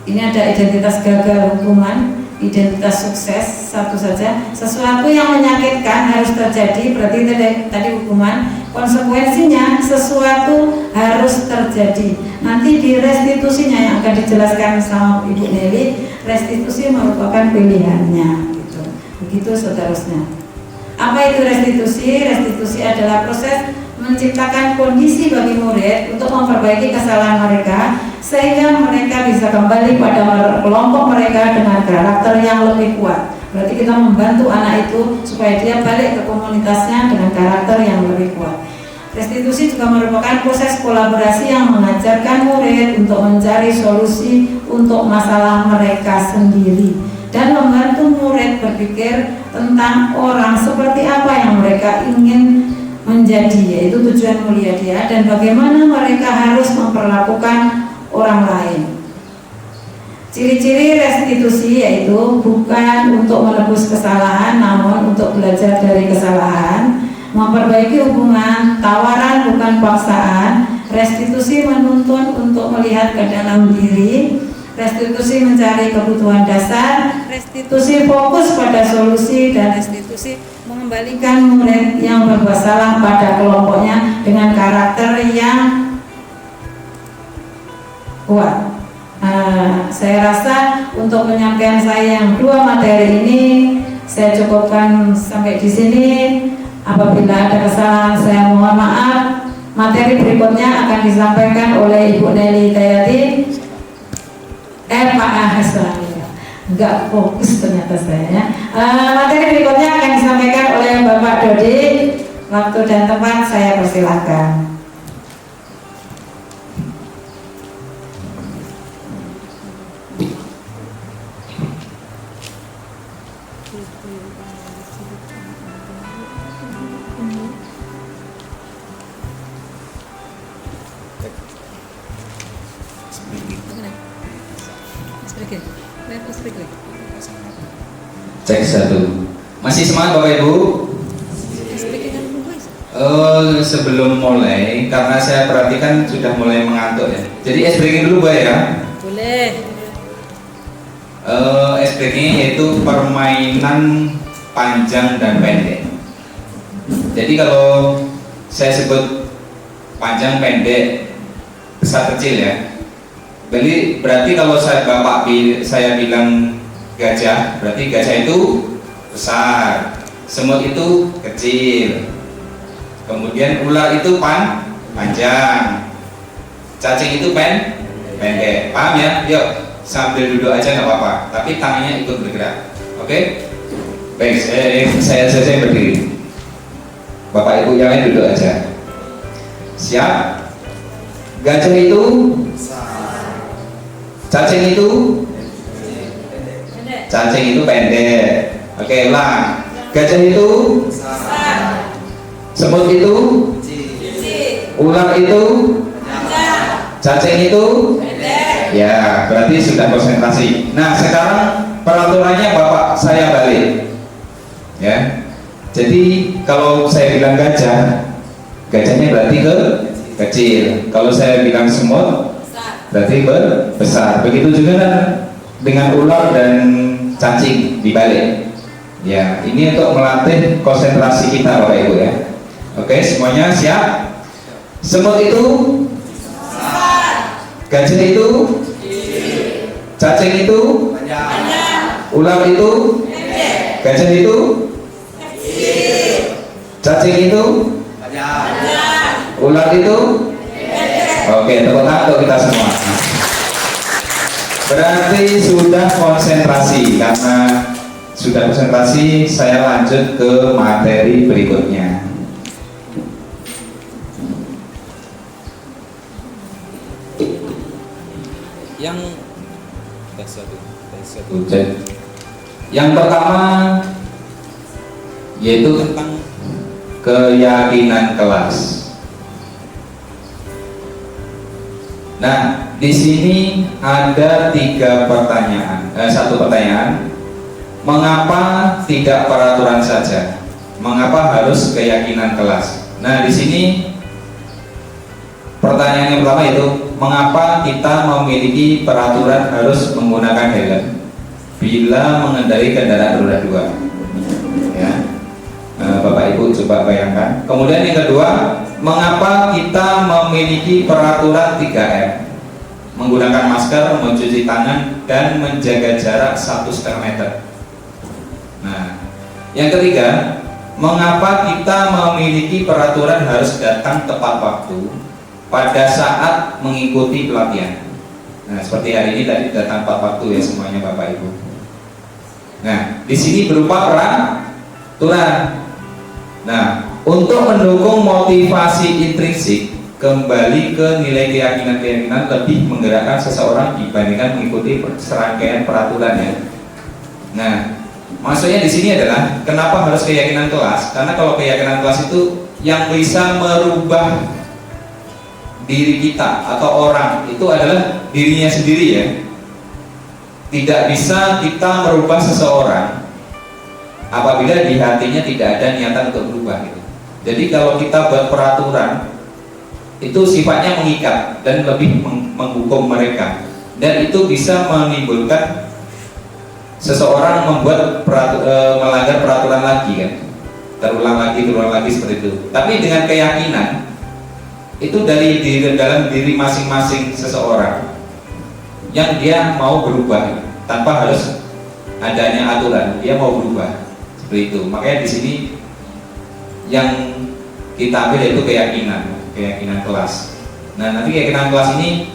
Speaker 2: Ini ada identitas gagal hukuman, identitas sukses, satu saja. Sesuatu yang menyakitkan harus terjadi, berarti tadi hukuman. Konsekuensinya sesuatu harus terjadi. Nanti di restitusinya yang akan dijelaskan sama Ibu Nelly, restitusi merupakan pilihannya gitu. Begitu seterusnya. Apa itu restitusi? Restitusi adalah proses menciptakan kondisi bagi murid untuk memperbaiki kesalahan mereka sehingga mereka bisa kembali pada kelompok mereka dengan karakter yang lebih kuat. Berarti kita membantu anak itu supaya dia balik ke komunitasnya dengan karakter yang lebih kuat. Restitusi juga merupakan proses kolaborasi yang mengajarkan murid untuk mencari solusi untuk masalah mereka sendiri dan membantu murid berpikir tentang orang seperti apa yang mereka ingin menjadi, yaitu tujuan mulia dia dan bagaimana mereka harus memperlakukan orang lain. Ciri-ciri restitusi yaitu bukan untuk menebus kesalahan namun untuk belajar dari kesalahan, memperbaiki hubungan, tawaran bukan paksaan, restitusi menuntun untuk melihat ke dalam diri, restitusi mencari kebutuhan dasar, restitusi fokus pada solusi, dan restitusi mengembalikan murid yang berbuat salah pada kelompoknya dengan karakter yang kuat. Saya rasa untuk penyampaian saya yang 2 materi ini saya cukupkan sampai di sini. Apabila ada kesalahan saya mohon maaf. Materi berikutnya akan disampaikan oleh Ibu Nelly Tayati. Enggak fokus ternyata saya. Materi berikutnya akan disampaikan oleh Bapak Dodi. Waktu dan tempat saya persilahkan.
Speaker 4: Cek satu. Masih semangat Bapak Ibu? Sebelum mulai, karena saya perhatikan sudah mulai mengantuk ya. Jadi ice breaking dulu Mbak ya.
Speaker 2: Boleh.
Speaker 4: Ice breaking yaitu permainan panjang dan pendek. Jadi kalau saya sebut panjang, pendek, besar, kecil ya. Berarti kalau saya bilang gajah, berarti gajah itu besar, semut itu kecil, kemudian ular itu panjang, cacing itu pendek. Paham ya? Yuk sambil duduk aja nggak apa-apa, tapi tangannya ikut bergerak. Oke? Baik, saya berdiri. Bapak Ibu yang lain duduk aja. Siap? Gajah itu, cacing itu, cacing itu pendek. Oke, ulang. Gajah itu besar. Semut itu kecil. Ular itu panjang. Cacing itu pendek. Ya, berarti sudah konsentrasi. Nah, sekarang peraturannya Bapak saya balik. Ya. Jadi kalau saya bilang gajah, gajahnya berarti kecil. Kalau saya bilang semut, berarti besar. Begitu juga dengan ular dan cacing dibalik. Ya, ini untuk melatih konsentrasi kita Bapak Ibu ya. Oke, semuanya siap? Semut itu besar. Gajah itu cacing itu ular itu gajah itu cacing itu ular itu. Oke, tepuk tangan untuk kita semua. Berarti sudah konsentrasi. Karena sudah konsentrasi, saya lanjut ke materi berikutnya. Yang pertama yaitu tentang keyakinan kelas. Nah, di sini ada satu pertanyaan. Mengapa tidak peraturan saja? Mengapa harus keyakinan kelas? Nah, di sini pertanyaan yang pertama itu, mengapa kita memiliki peraturan harus menggunakan helm bila mengendarai kendaraan roda 2? Ya. Bapak Ibu coba bayangkan. Kemudian yang kedua, mengapa kita memiliki peraturan 3M? Menggunakan masker, mencuci tangan, dan menjaga jarak 1,5 meter. Nah, yang ketiga, mengapa kita memiliki peraturan harus datang tepat waktu pada saat mengikuti pelatihan? Nah, seperti hari ini tadi datang tepat waktu ya semuanya Bapak Ibu. Nah, di sini berupa peraturan. Nah, untuk mendukung motivasi intrinsik, kembali ke nilai keyakinan lebih menggerakkan seseorang dibandingkan mengikuti serangkaian peraturan ya. Nah, maksudnya di sini adalah kenapa harus keyakinan kelas? Karena kalau keyakinan kelas itu yang bisa merubah diri kita atau orang itu adalah dirinya sendiri ya. Tidak bisa kita merubah seseorang apabila di hatinya tidak ada niatan untuk berubah gitu. Jadi kalau kita buat peraturan itu sifatnya mengikat dan lebih menghukum mereka, dan itu bisa menimbulkan seseorang melanggar peraturan lagi kan, terulang lagi seperti itu. Tapi dengan keyakinan itu dari dalam diri masing-masing seseorang yang dia mau berubah tanpa harus adanya aturan, dia mau berubah seperti itu. Makanya di sini yang kita ambil yaitu keyakinan kelas. Nah, nanti keyakinan kelas ini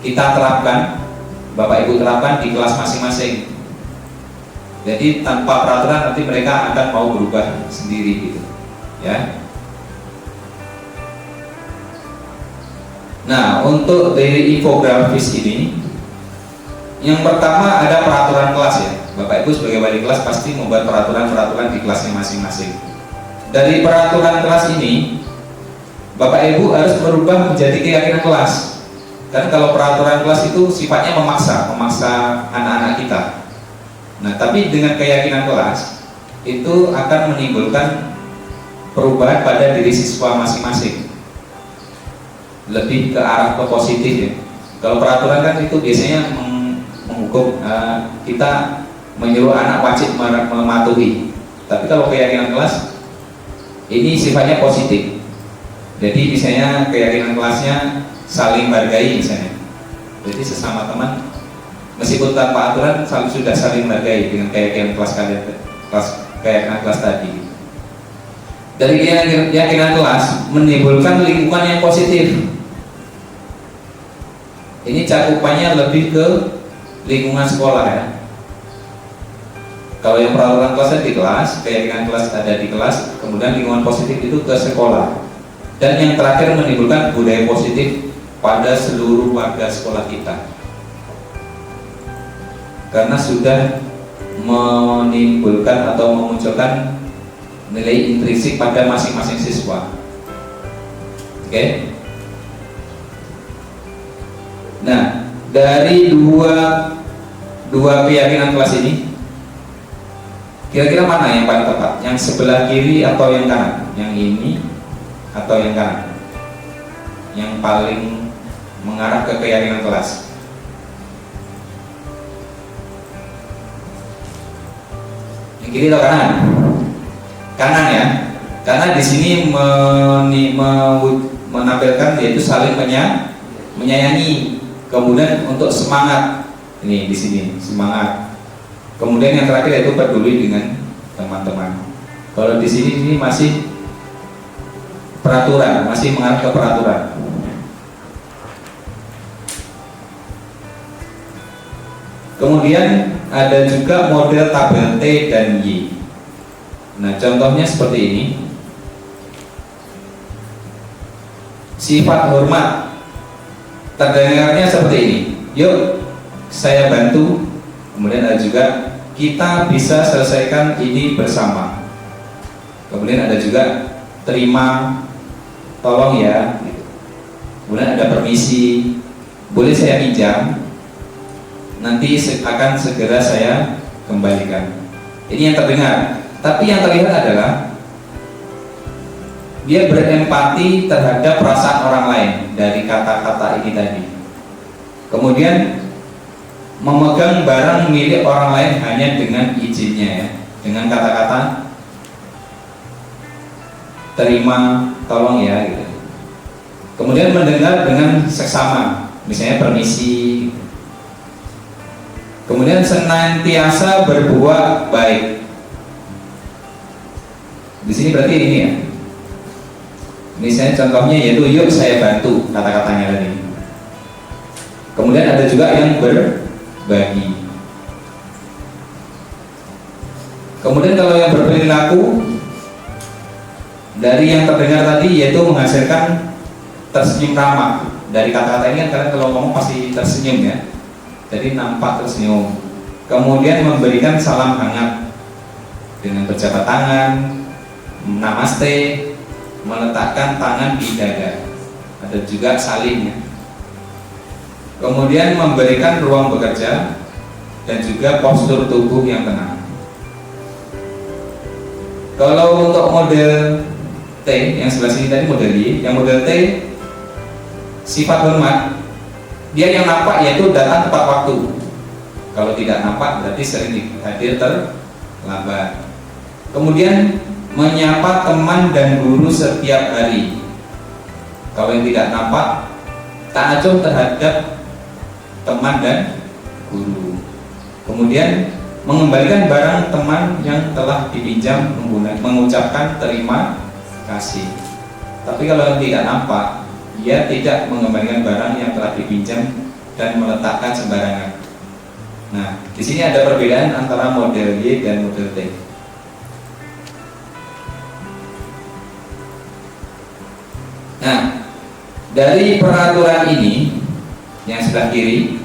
Speaker 4: kita terapkan, Bapak Ibu terapkan di kelas masing-masing. Jadi tanpa peraturan nanti mereka akan mau berubah sendiri gitu, ya. Nah, untuk dari infografis ini, yang pertama ada peraturan kelas ya. Bapak Ibu sebagai wali kelas pasti membuat peraturan-peraturan di kelasnya masing-masing. Dari peraturan kelas ini, Bapak Ibu harus merubah menjadi keyakinan kelas. Kan kalau peraturan kelas itu sifatnya memaksa anak-anak kita. Nah, tapi dengan keyakinan kelas itu akan menimbulkan perubahan pada diri siswa masing-masing. Lebih ke arah ke positif ya. Kalau peraturan kan itu biasanya menghukum kita menyuruh anak wajib mematuhi. Tapi kalau keyakinan kelas ini sifatnya positif. Jadi misalnya keyakinan kelasnya saling menghargai misalnya. Jadi sesama teman meskipun tanpa aturan sudah saling menghargai dengan keyakinan kelas kalian, keyakinan kelas tadi. Dari keyakinan kelas menimbulkan lingkungan yang positif. Ini cakupannya lebih ke lingkungan sekolah ya. Kalau yang peraturan kelasnya di kelas, keyakinan kelas ada di kelas, kemudian lingkungan positif itu ke sekolah. Dan yang terakhir menimbulkan budaya positif pada seluruh warga sekolah kita. Karena sudah menimbulkan atau memunculkan nilai intrinsik pada masing-masing siswa. Oke? Nah, dari dua keyakinan kelas ini, kira-kira mana yang paling tepat? Yang sebelah kiri atau yang kanan? Yang ini atau yang kanan? Yang paling mengarah ke keyakinan kelas? Yang kiri atau kanan? Kanan ya. Karena di sini menampilkan yaitu saling menyayangi. Kemudian untuk semangat, ini di sini semangat. Kemudian yang terakhir yaitu peduli dengan teman-teman. Kalau di sini ini masih peraturan, masih mengarah ke peraturan. Kemudian ada juga model tabel T dan Y. Nah, contohnya seperti ini. Sifat hormat terdengarnya seperti ini. Yuk, saya bantu. Kemudian ada juga kita bisa selesaikan ini bersama. Kemudian ada juga terima, tolong ya. Kemudian ada permisi, boleh saya pinjam, nanti akan segera saya kembalikan. Ini yang terdengar. Tapi yang terlihat adalah dia berempati terhadap perasaan orang lain dari kata-kata ini tadi. Kemudian memegang barang milik orang lain hanya dengan izinnya ya, dengan kata-kata terima, tolong ya gitu. Kemudian mendengar dengan seksama, misalnya permisi. Kemudian senantiasa berbuat baik. Di sini berarti ini ya. Misalnya contohnya yaitu yuk saya bantu, kata-katanya tadi. Kemudian ada juga yang berbagi. Kemudian kalau yang berperilaku, dari yang terdengar tadi yaitu menghasilkan tersenyum ramah. Dari kata-kata ini kan kalian kalau ngomong pasti tersenyum ya. Jadi nampak tersenyum. Kemudian memberikan salam hangat dengan berjabat tangan, namaste, meletakkan tangan di dada. Ada juga salimnya. Kemudian memberikan ruang bekerja dan juga postur tubuh yang tenang. Kalau untuk model T yang sebelah sini tadi model Y, yang model T sifat hormat, dia yang nampak yaitu datang tepat waktu. Kalau tidak nampak berarti sering hadir terlambat. Kemudian menyapa teman dan guru setiap hari. Kalau yang tidak nampak, tak acuh terhadap teman dan guru. Kemudian mengembalikan barang teman yang telah dipinjam mengucapkan terima kasih. Tapi kalau yang tidak nampak, dia tidak mengembalikan barang yang telah dipinjam dan meletakkan sembarangan. Nah, di sini ada perbedaan antara model Y dan model T. Nah, dari peraturan ini yang sebelah kiri,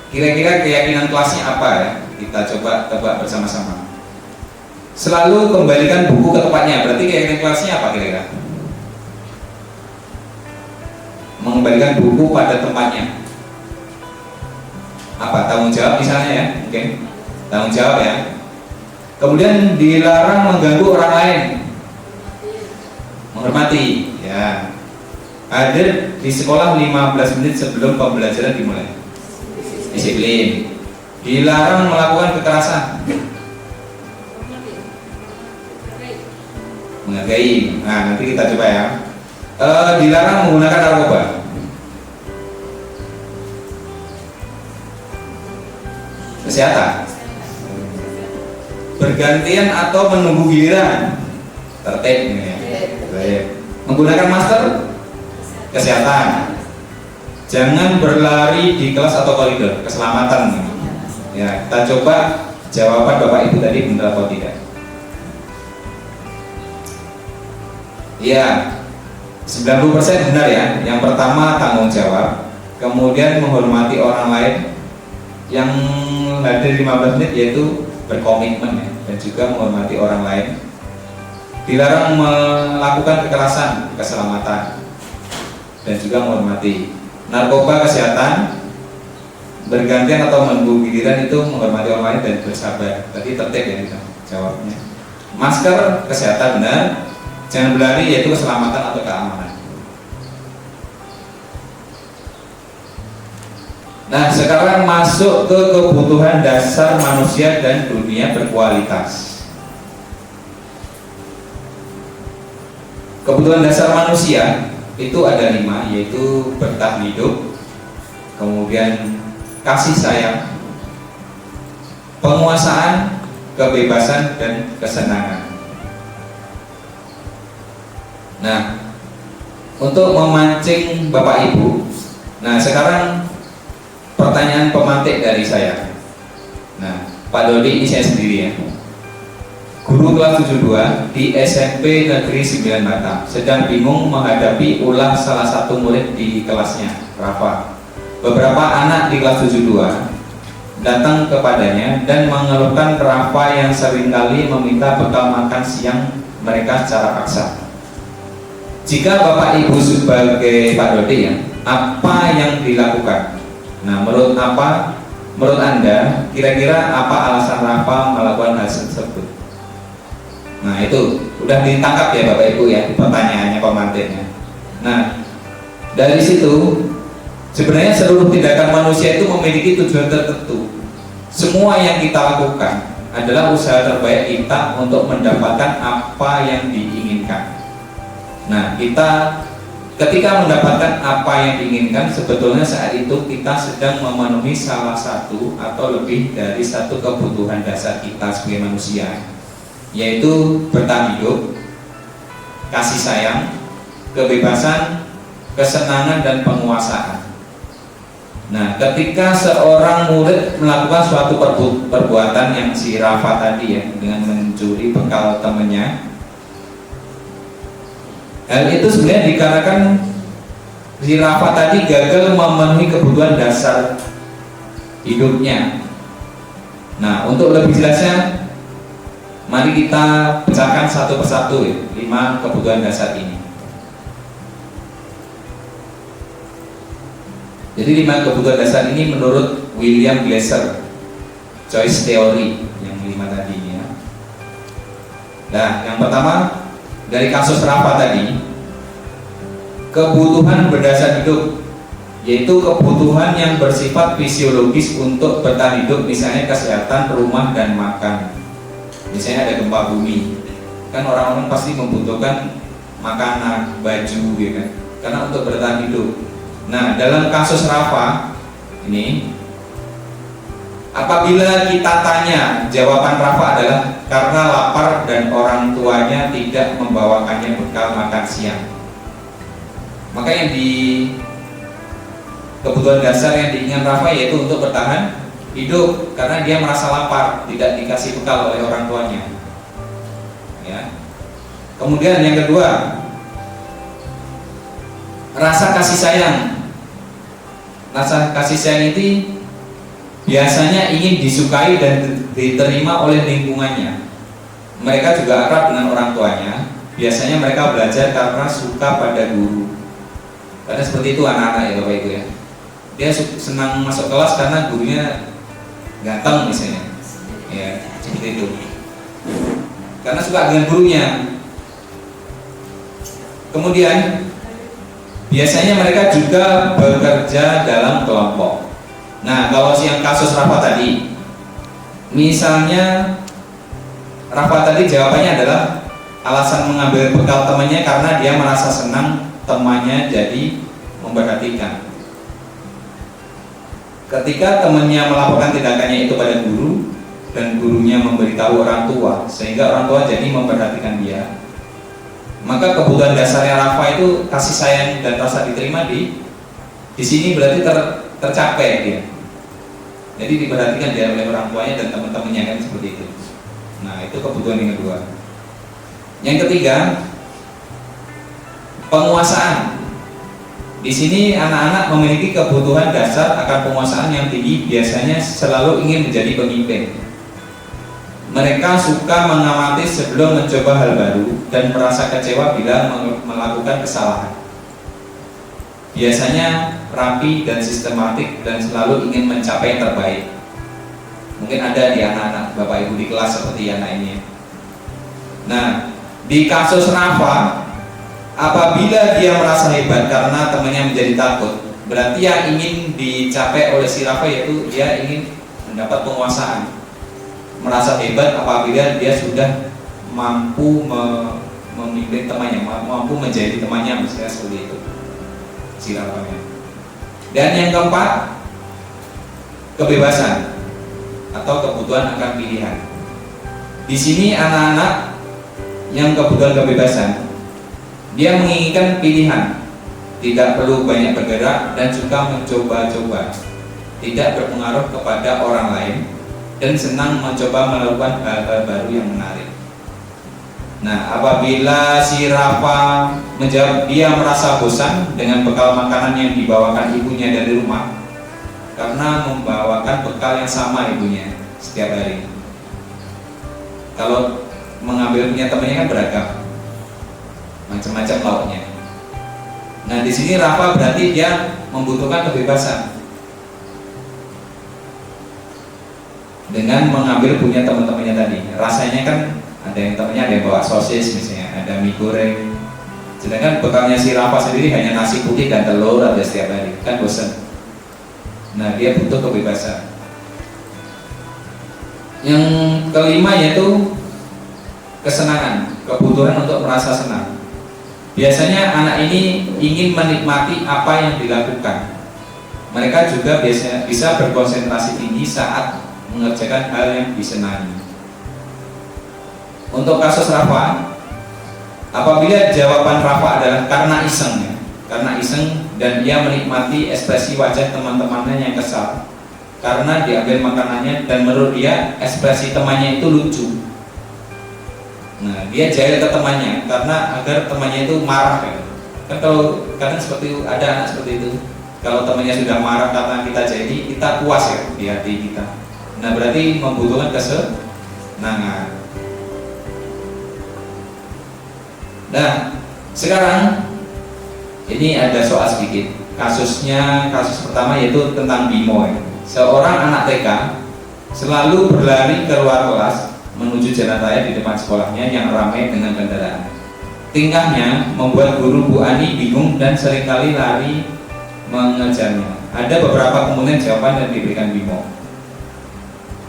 Speaker 4: kira-kira keyakinan kelasnya apa ya? kita coba tebak bersama-sama. Selalu kembalikan buku ke tempatnya. Berarti kegiatan kelasnya apa kira-kira? Mengembalikan buku pada tempatnya. Apa? Tanggung jawab misalnya ya, mungkin tanggung jawab ya. Kemudian dilarang mengganggu orang lain. Menghormati ya. Hadir di sekolah 15 menit sebelum pembelajaran dimulai. Disiplin. Dilarang melakukan kekerasan. Menghargai. Nah, nanti kita coba ya. Dilarang menggunakan narkoba. Kesehatan. Bergantian atau menunggu giliran. Tertib ini ya. Baik. Menggunakan masker. Kesehatan. Jangan berlari di kelas atau koridor. Keselamatan. Ya, kita coba jawaban Bapak Ibu tadi benar atau tidak. Iya, 90% benar ya. Yang pertama tanggung jawab, kemudian menghormati orang lain. Yang hadir 15 menit yaitu berkomitmen ya, dan juga menghormati orang lain. Dilarang melakukan kekerasan, keselamatan, dan juga menghormati. Narkoba, kesehatan. Bergantian atau menunggu giliran itu menghormati orang lain dan bersabar. Tadi tertib ya itu jawabnya. Masker, kesehatan benar. Jangan berlari yaitu keselamatan atau keamanan. Nah, sekarang masuk ke kebutuhan dasar manusia dan dunia berkualitas. Kebutuhan dasar manusia itu ada 5, yaitu bertahan hidup, kemudian kasih sayang, penguasaan, kebebasan, dan kesenangan. Nah, untuk memancing Bapak Ibu, nah sekarang pertanyaan pemantik dari saya. Nah, Pak Dodi ini saya sendiri ya. Guru kelas 72 di SMP Negeri 9 Batam sedang bingung menghadapi ulah salah satu murid di kelasnya, Rafa. Beberapa anak di kelas 72 datang kepadanya dan mengeluhkan Rafa yang seringkali meminta bekal makan siang mereka secara paksa. Jika Bapak Ibu sebagai Pak Dodi ya, apa yang dilakukan? Nah, menurut Anda, kira-kira apa alasan Rafa melakukan hal tersebut? Nah, itu udah ditangkap ya Bapak Ibu ya, pertanyaannya, pemantiknya. Nah, dari situ sebenarnya seluruh tindakan manusia itu memiliki tujuan tertentu. Semua yang kita lakukan adalah usaha terbaik kita untuk mendapatkan apa yang diinginkan. Nah, kita ketika mendapatkan apa yang diinginkan, sebetulnya saat itu kita sedang memenuhi salah satu atau lebih dari satu kebutuhan dasar kita sebagai manusia, yaitu bertahan hidup, kasih sayang, kebebasan, kesenangan, dan penguasaan. Nah, ketika seorang murid melakukan suatu perbuatan yang si Rafa tadi ya, dengan mencuri bekal temannya, hal itu sebenarnya dikarenakan si Rafa tadi gagal memenuhi kebutuhan dasar hidupnya. Nah, untuk lebih jelasnya, mari kita pecahkan satu persatu ya, 5 kebutuhan dasar ini. Jadi 5 kebutuhan dasar ini menurut William Glasser, choice theory yang 5 tadi ya. Nah, yang pertama dari kasus Rafa tadi, kebutuhan berdasar hidup, yaitu kebutuhan yang bersifat fisiologis untuk bertahan hidup, misalnya kesehatan, rumah, dan makan. Misalnya ada gempa bumi, kan orang-orang pasti membutuhkan makanan, baju, ya kan, karena untuk bertahan hidup. Nah, dalam kasus Rafa ini, apabila kita tanya, jawaban Rafa adalah karena lapar dan orang tuanya tidak membawakannya bekal makan siang. Maka yang di kebutuhan dasar yang diinginkan Rafa yaitu untuk bertahan hidup, karena dia merasa lapar, tidak dikasih bekal oleh orang tuanya. Ya. Kemudian yang kedua, rasa kasih sayang. Rasa kasih sayang ini biasanya ingin disukai dan diterima oleh lingkungannya. Mereka juga akrab dengan orang tuanya. Biasanya mereka belajar karena suka pada guru. Karena seperti itu anak-anak ya Bapak Ibu ya. Dia senang masuk kelas karena gurunya ganteng misalnya. Ya, seperti itu. Karena suka dengan gurunya. Kemudian biasanya mereka juga bekerja dalam kelompok. Nah, kalau yang kasus Rafa tadi, misalnya Rafa tadi jawabannya adalah alasan mengambil bekal temannya karena dia merasa senang temannya jadi memperhatikan. Ketika temannya melaporkan tindakannya itu pada guru dan gurunya memberitahu orang tua sehingga orang tua jadi memperhatikan dia, maka kebutuhan dasarnya Rafa itu kasih sayang dan rasa diterima di sini berarti tercapai dia. Jadi diperhatikan dia oleh orang tuanya dan teman-temannya kan seperti itu. Nah, itu kebutuhan yang kedua. Yang ketiga, penguasaan. Di sini anak-anak memiliki kebutuhan dasar akan penguasaan yang tinggi, biasanya selalu ingin menjadi pemimpin. Mereka suka mengamati sebelum mencoba hal baru dan merasa kecewa bila melakukan kesalahan. Biasanya rapi dan sistematik dan selalu ingin mencapai yang terbaik. Mungkin ada di anak-anak Bapak Ibu di kelas seperti anak ini. Nah, di kasus Rafa, apabila dia merasa hebat karena temannya menjadi takut, berarti yang ingin dicapai oleh si Rafa yaitu dia ingin mendapat penguasaan. Merasa hebat apabila dia sudah mampu memimpin temannya, mampu menjadi temannya, misalnya seperti itu si Rafa-nya. Dan yang keempat, kebebasan atau kebutuhan akan pilihan. Di sini anak-anak yang kebutuhan kebebasan, dia menginginkan pilihan, tidak perlu banyak bergerak dan suka mencoba-coba, tidak berpengaruh kepada orang lain dan senang mencoba melakukan hal-hal baru yang menarik. Nah, apabila si Rafa menjawab dia merasa bosan dengan bekal makanan yang dibawakan ibunya dari rumah karena membawakan bekal yang sama ibunya setiap hari. Kalau mengambil punya temannya kan beragam, macam-macam lauknya. Nah, di sini Rafa berarti dia membutuhkan kebebasan dengan mengambil punya teman-temannya tadi. Rasanya kan ada yang temannya ada yang bawa sosis misalnya, ada mie goreng. Sedangkan bekalnya si Rafa sendiri hanya nasi putih dan telur ada setiap hari, kan bosan. Nah, dia butuh kebebasan. Yang kelima yaitu kesenangan, kebutuhan untuk merasa senang. Biasanya anak ini ingin menikmati apa yang dilakukan. Mereka juga biasanya bisa berkonsentrasi tinggi saat mengerjakan hal yang disenangi. Untuk kasus Rafa, apabila jawaban Rafa adalah karena iseng, dan dia menikmati ekspresi wajah teman-temannya yang kesal karena diambil makanannya dan menurut dia ekspresi temannya itu lucu. Nah, dia jahil ke temannya karena agar temannya itu marah kan. Kan kalau kadang seperti itu, ada anak seperti itu. Kalau temannya sudah marah karena kita jahili, kita puas ya di hati kita. Nah, berarti membutuhkan kesenangan. Nah, sekarang ini ada soal sedikit. Kasus pertama yaitu tentang Bimo. Seorang anak TK selalu berlari keluar kelas menuju jalan raya di depan sekolahnya yang ramai dengan kendaraan. Tingkahnya membuat guru Bu Ani bingung dan seringkali lari mengejarnya. Ada beberapa kemungkinan jawaban yang diberikan Bimo.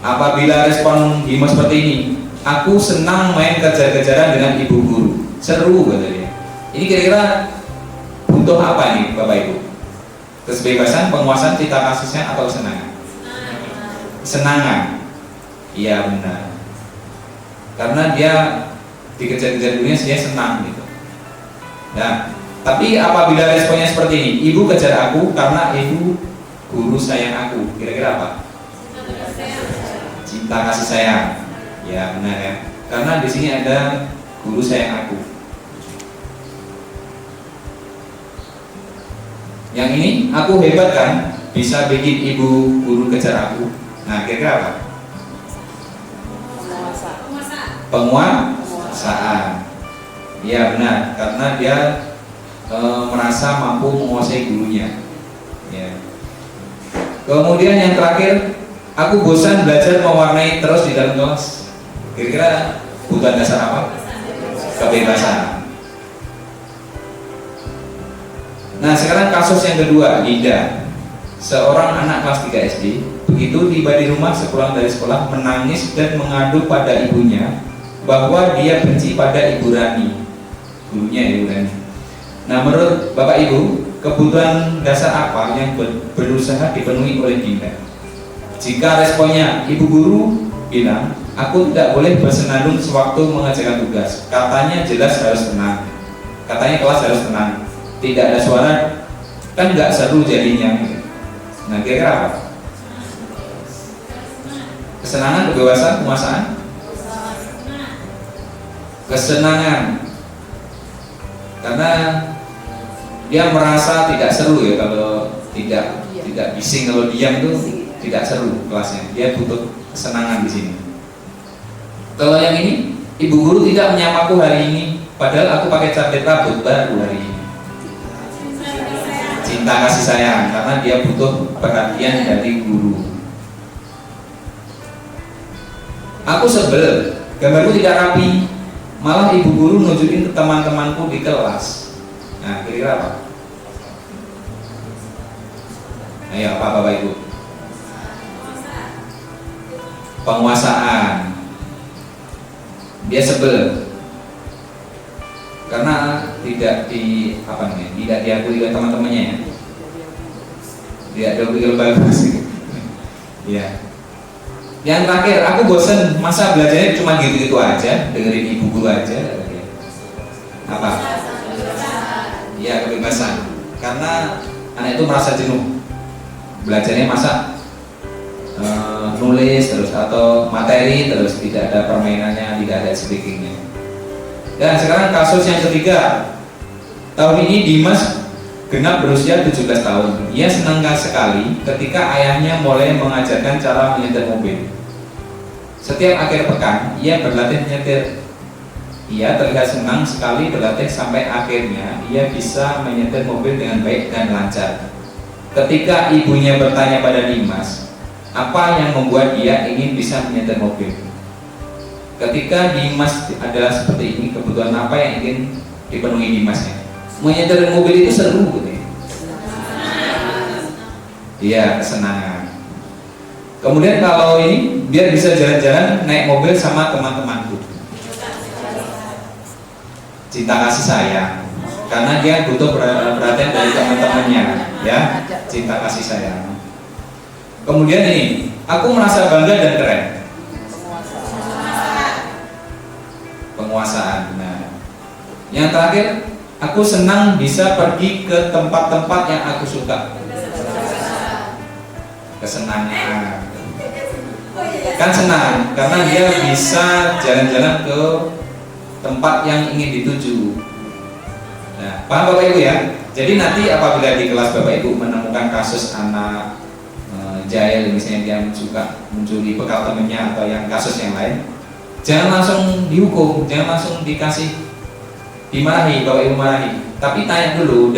Speaker 4: Apabila respon Bimo seperti ini, aku senang main kejar-kejaran dengan ibu guru. Seru katanya. Ini kira-kira butuh apa nih Bapak Ibu? Kebebasan, penguasaan, cita kasusnya atau kesenangan? Kesenangan. Iya benar. Karena dia dikejar-kejar gurunya, dia senang gitu. Nah, tapi apabila responnya seperti ini, ibu kejar aku karena ibu guru sayang aku. Kira-kira apa? Cinta kasih sayang. Ya benar ya. Karena di sini ada guru sayang aku. Yang ini, aku hebat kan, bisa bikin ibu guru kejar aku. Nah, kira-kira apa? Penguasaan. Iya benar, karena dia merasa mampu menguasai gurunya. Ya. Kemudian yang terakhir, aku bosan belajar mewarnai terus di dalam kelas. Kira-kira kebutuhan dasar apa? Kebebasan. Nah, sekarang kasus yang kedua, Dinda. Seorang anak kelas 3 SD, begitu tiba di rumah sepulang dari sekolah menangis dan mengadu pada ibunya bahwa dia benci pada Ibu Rani, gurunya Ibu Rani. Nah, menurut Bapak Ibu, kebutuhan dasar apa yang berusaha dipenuhi oleh Dinda? Jika responnya Ibu Guru bilang, aku tidak boleh bersenandung sewaktu mengerjakan tugas, katanya jelas harus tenang, katanya kelas harus tenang, tidak ada suara, kan nggak seru jadinya. Nah, kira-kira apa? Kesenangan, kebebasan, penguasaan? Kesenangan. Karena dia merasa tidak seru ya kalau tidak bising, kalau diam itu tidak seru kelasnya. Dia butuh kesenangan di sini. Kalau yang ini, Ibu Guru tidak menyamaku hari ini, padahal aku pakai cat rambut baru hari ini. Cinta kasih sayang, karena dia butuh perhatian dari guru. Aku sebel, gambarku tidak rapi, malah Ibu Guru nunjukin ke teman-temanku di kelas. Nah, kira-kira apa? Ayo, apa Bapak Ibu? Penguasaan. Dia sebel karena tidak diakui oleh teman-temannya ya. Tidak diakui oleh bagus. Ya. Yang terakhir, aku bosen, masa belajarnya cuma gitu-gitu aja, dengerin Ibu Guru aja. Apa? Ya, kebebasan. Karena anak itu merasa jenuh. Belajarnya masa nulis terus atau materi terus, tidak ada permainannya, tidak ada speakingnya. Dan sekarang kasus yang ketiga. Tahun ini Dimas genap berusia 17 tahun. Ia senang sekali ketika ayahnya mulai mengajarkan cara menyetir mobil. Setiap akhir pekan, ia berlatih menyetir. Ia terlihat senang sekali berlatih sampai akhirnya ia bisa menyetir mobil dengan baik dan lancar. Ketika ibunya bertanya pada Dimas, apa yang membuat dia ingin bisa menyetir mobil? Ketika Dimas adalah seperti ini, kebutuhan apa yang ingin dipenuhi Dimasnya? Menyetir mobil itu seru gitu ya? Iya, kesenangan. Kemudian kalau ini, biar bisa jalan-jalan naik mobil sama teman-temanku. Cinta kasih sayang, karena dia butuh perhatian dari teman-temannya, ya, cinta kasih sayang. Kemudian ini, aku merasa bangga dan keren. Penguasaan. Nah, yang terakhir, aku senang bisa pergi ke tempat-tempat yang aku suka. Kesenangan. Kan senang karena dia bisa jalan-jalan ke tempat yang ingin dituju. Nah, paham Bapak Ibu ya? Jadi nanti apabila di kelas Bapak Ibu menemukan kasus anak jahil, misalnya dia suka mencuri bekal temennya atau yang kasus yang lain, jangan langsung dihukum, jangan langsung dimarahi, Bapak Ibu marahi. Tapi tanya dulu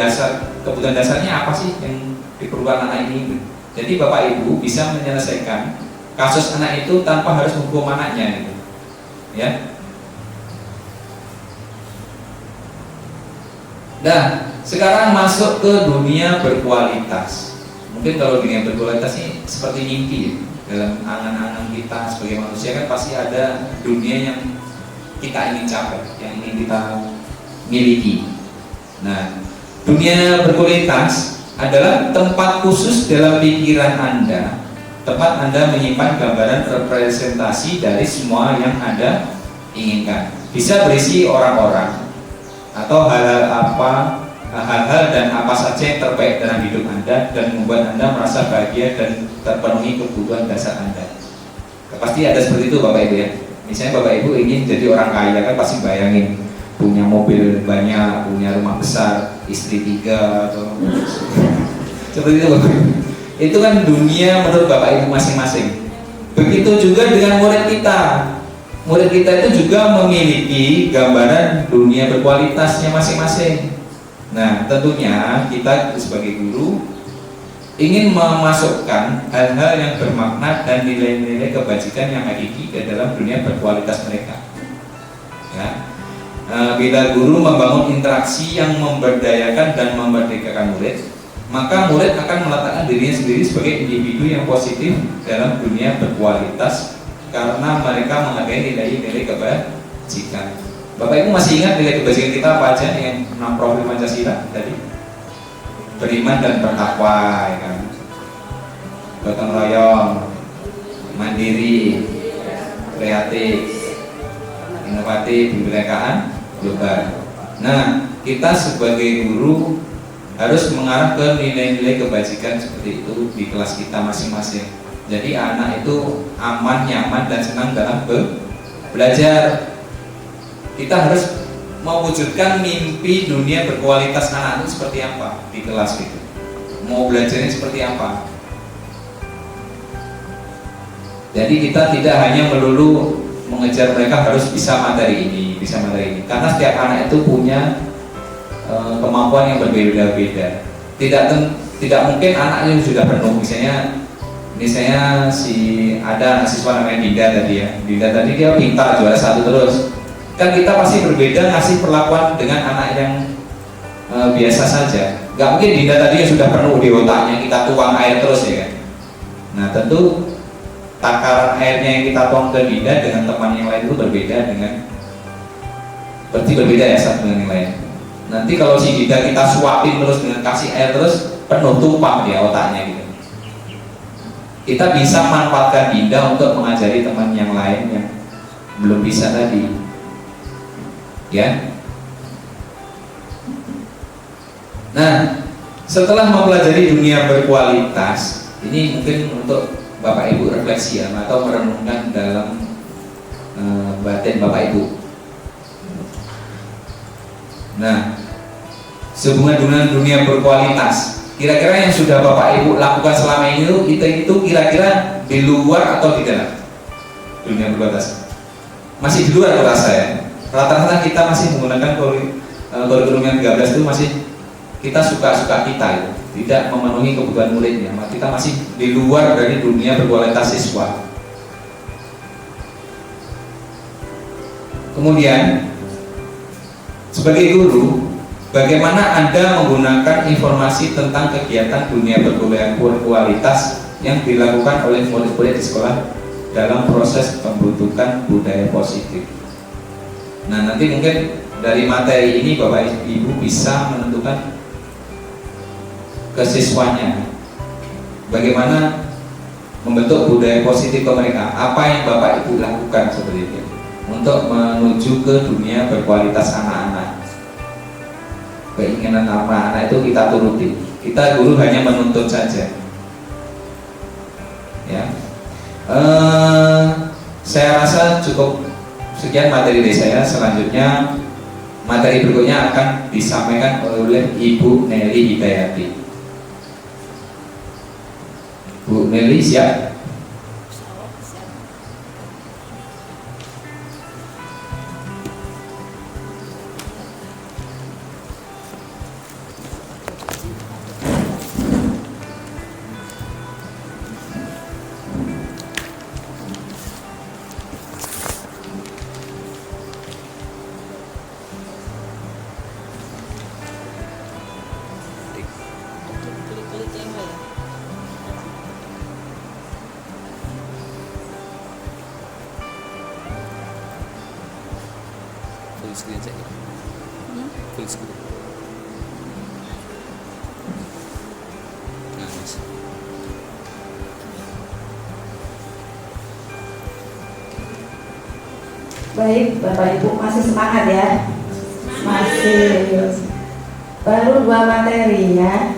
Speaker 4: kebutuhan dasarnya apa sih yang diperlukan anak ini. Jadi Bapak Ibu bisa menyelesaikan kasus anak itu tanpa harus menghukum anaknya gitu. Ya. Nah, sekarang masuk ke dunia berkualitas. Mungkin kalau dunia berkualitas ini seperti mimpi ya. Dalam angan-angan kita sebagai manusia kan pasti ada dunia yang kita ingin capai, yang ingin kita miliki. Nah, dunia berkualitas adalah tempat khusus dalam pikiran Anda, tempat Anda menyimpan gambaran representasi dari semua yang Anda inginkan. Bisa berisi orang-orang atau hal-hal dan apa saja yang terbaik dalam hidup Anda dan membuat Anda merasa bahagia dan terpenuhi kebutuhan dasar Anda. Pasti ada seperti itu Bapak Ibu ya. Misalnya Bapak Ibu ingin jadi orang kaya, kan pasti bayangin punya mobil banyak, punya rumah besar, istri 3 atau seperti itu Bapak Ibu. Itu kan dunia menurut Bapak Ibu masing-masing. Begitu juga dengan murid kita. Murid kita itu juga memiliki gambaran dunia berkualitasnya masing-masing. Nah, tentunya kita sebagai guru ingin memasukkan hal-hal yang bermakna dan nilai-nilai kebajikan yang hakiki ke dalam dunia berkualitas mereka. Ya. Bila guru membangun interaksi yang memberdayakan dan memerdekakan murid, maka murid akan meletakkan dirinya sendiri sebagai individu yang positif dalam dunia berkualitas karena mereka menghargai nilai-nilai kebajikan. Bapak Ibu masih ingat nilai kebajikan kita apa aja yang 6 profil Pancasila tadi? Beriman dan bertakwa, ya kan? Gotong royong, mandiri, kreatif, inovatif, kebinekaan global. Nah, kita sebagai guru harus mengarah ke nilai-nilai kebajikan seperti itu di kelas kita masing-masing. Jadi anak itu aman, nyaman, dan senang dalam belajar. Kita harus mewujudkan mimpi dunia berkualitas anak itu seperti apa di kelas itu. Mau belajarnya seperti apa? Jadi kita tidak hanya melulu mengejar mereka harus bisa materi ini, bisa materi ini. Karena setiap anak itu punya kemampuan yang berbeda-beda. Tidak mungkin anak yang sudah penuh. Misalnya ada siswa namanya Dinda tadi ya. Dinda tadi dia pintar juara 1 terus. Kan kita pasti berbeda ngasih perlakuan dengan anak yang biasa saja. Gak mungkin Dinda tadi yang sudah penuh di otaknya kita tuang air terus ya kan. Nah tentu takaran airnya yang kita tuang ke Dinda dengan teman yang lain itu berbeda berarti berbeda ya satu dengan yang lain. Nanti kalau si Dinda kita suapin terus dengan kasih air terus penuh tumpah dia otaknya gitu. Kita bisa manfaatkan Dinda untuk mengajari teman yang lain yang belum bisa tadi, ya. Nah, setelah mempelajari dunia berkualitas, ini mungkin untuk Bapak Ibu refleksi ya, atau merenungkan dalam batin Bapak Ibu. Nah, sehubungan dengan dunia berkualitas, kira-kira yang sudah Bapak Ibu lakukan selama ini itu kira-kira di luar atau di dalam dunia berkualitas? Masih di luar rasa ya. Rata-rata kita masih menggunakan kurikulum yang 13 itu masih kita suka-suka kita itu, tidak memenuhi kebutuhan muridnya. Kita masih di luar dari dunia berkualitas siswa. Kemudian sebagai guru, bagaimana Anda menggunakan informasi tentang kegiatan dunia berkualitas yang dilakukan oleh murid-murid di sekolah dalam proses pembentukan budaya positif? Nah, nanti mungkin dari materi ini Bapak Ibu bisa menentukan ke siswanya bagaimana membentuk budaya positif ke mereka. Apa yang Bapak Ibu lakukan seperti itu untuk menuju ke dunia berkualitas anak-anak. Keinginan anak-anak itu kita turuti. Kita guru hanya menuntut saja. Ya, saya rasa cukup sekian materi dari saya. Selanjutnya materi berikutnya akan disampaikan oleh Ibu Nelly Hidayati. Bu Nelly siap?
Speaker 3: Full screen saja. Full screen. Nah, Mas.
Speaker 2: Baik, Bapak Ibu masih semangat ya? Masih. Baru 2 materi ya.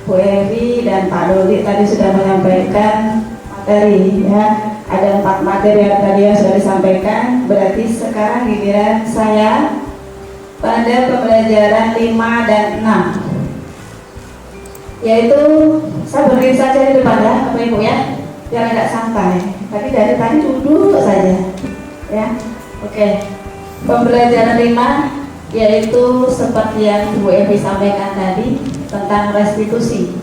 Speaker 2: Bu Evi dan Pak Dodi tadi sudah menyampaikan materi ya. Ada 4 materi yang tadi yang sudah disampaikan. Berarti sekarang giliran saya pada pembelajaran 5 dan 6, yaitu saya berdiri saja di depan ya Bapak Ibu ya, biar agak santai.
Speaker 5: Tapi dari tadi duduk saja, ya. Oke. Pembelajaran 5 yaitu seperti yang Bu Evi sampaikan tadi tentang restitusi,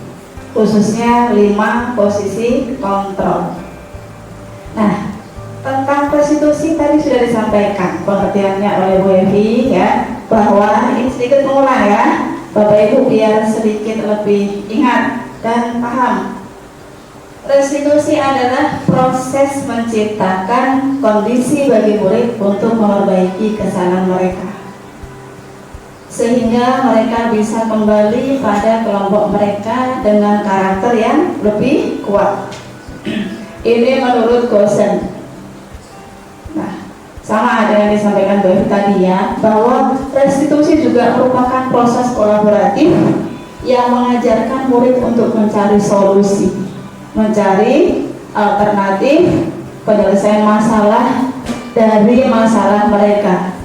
Speaker 5: khususnya 5 posisi kontrol. Nah, tentang restitusi tadi sudah disampaikan pengertiannya oleh Bu Evi, ya, bahwa ini sedikit mengulang ya, Bapak Ibu, biar sedikit lebih ingat dan paham. Restitusi adalah proses menciptakan kondisi bagi murid untuk memperbaiki kesalahan mereka, sehingga mereka bisa kembali pada kelompok mereka dengan karakter yang lebih kuat. Ini menurut Gosen. Nah, sama dengan yang disampaikan Bu Evi tadi ya, bahwa restitusi juga merupakan proses kolaboratif yang mengajarkan murid untuk mencari solusi, mencari alternatif penyelesaian masalah dari masalah mereka,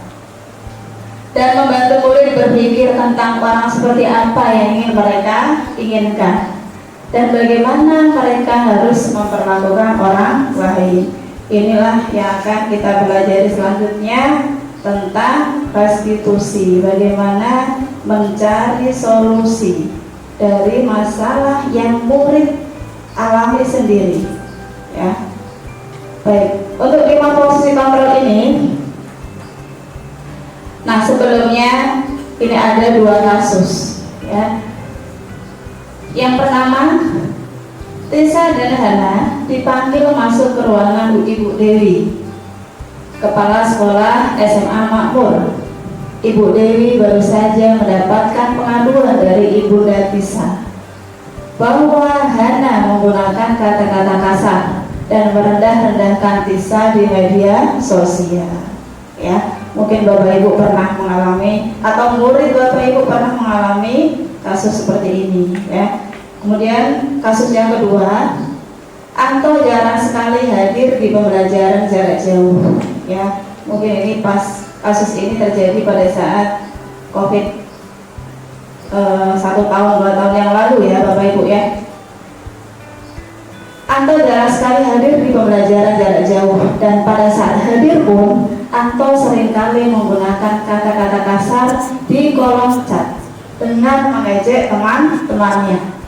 Speaker 5: dan membantu murid berpikir tentang orang seperti apa yang ingin mereka inginkan dan bagaimana mereka harus memperlakukan orang lain. Inilah yang akan kita pelajari selanjutnya tentang restitusi, bagaimana mencari solusi dari masalah yang murid alami sendiri, ya. Baik, untuk 5 posisi kontrol ini, nah sebelumnya ini ada 2 kasus, ya. Yang pertama, Tessa dan Hana dipanggil masuk ke ruangan Ibu Dewi, Kepala Sekolah SMA Makmur. Ibu Dewi baru saja mendapatkan pengaduan dari Ibunda Tissa bahwa Hana menggunakan kata-kata kasar dan merendah-rendahkan Tissa di media sosial. Ya, mungkin Bapak Ibu pernah mengalami atau murid Bapak Ibu pernah mengalami kasus seperti ini, ya. Kemudian kasus yang kedua, Anto jarang sekali hadir di pembelajaran jarak jauh, ya. Mungkin ini pas kasus ini terjadi pada saat COVID 1 tahun 2 tahun yang lalu ya Bapak Ibu ya. Anto jarang sekali hadir di pembelajaran jarak jauh, dan pada saat hadir pun Anto seringkali menggunakan kata-kata kasar di kolom chat dengan mengejek teman-temannya.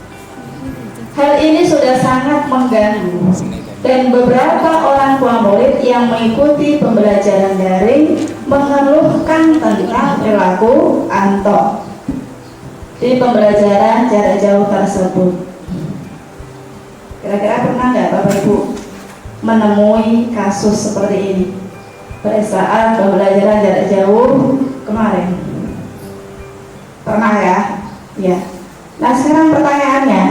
Speaker 5: Hal ini sudah sangat mengganggu, dan beberapa orang tua murid yang mengikuti pembelajaran daring mengeluhkan tentang perilaku Anto di pembelajaran jarak jauh tersebut. Kira-kira pernah nggak Bapak Ibu menemui kasus seperti ini pada saat pembelajaran jarak jauh kemarin? Pernah ya? Ya. Nah sekarang pertanyaannya,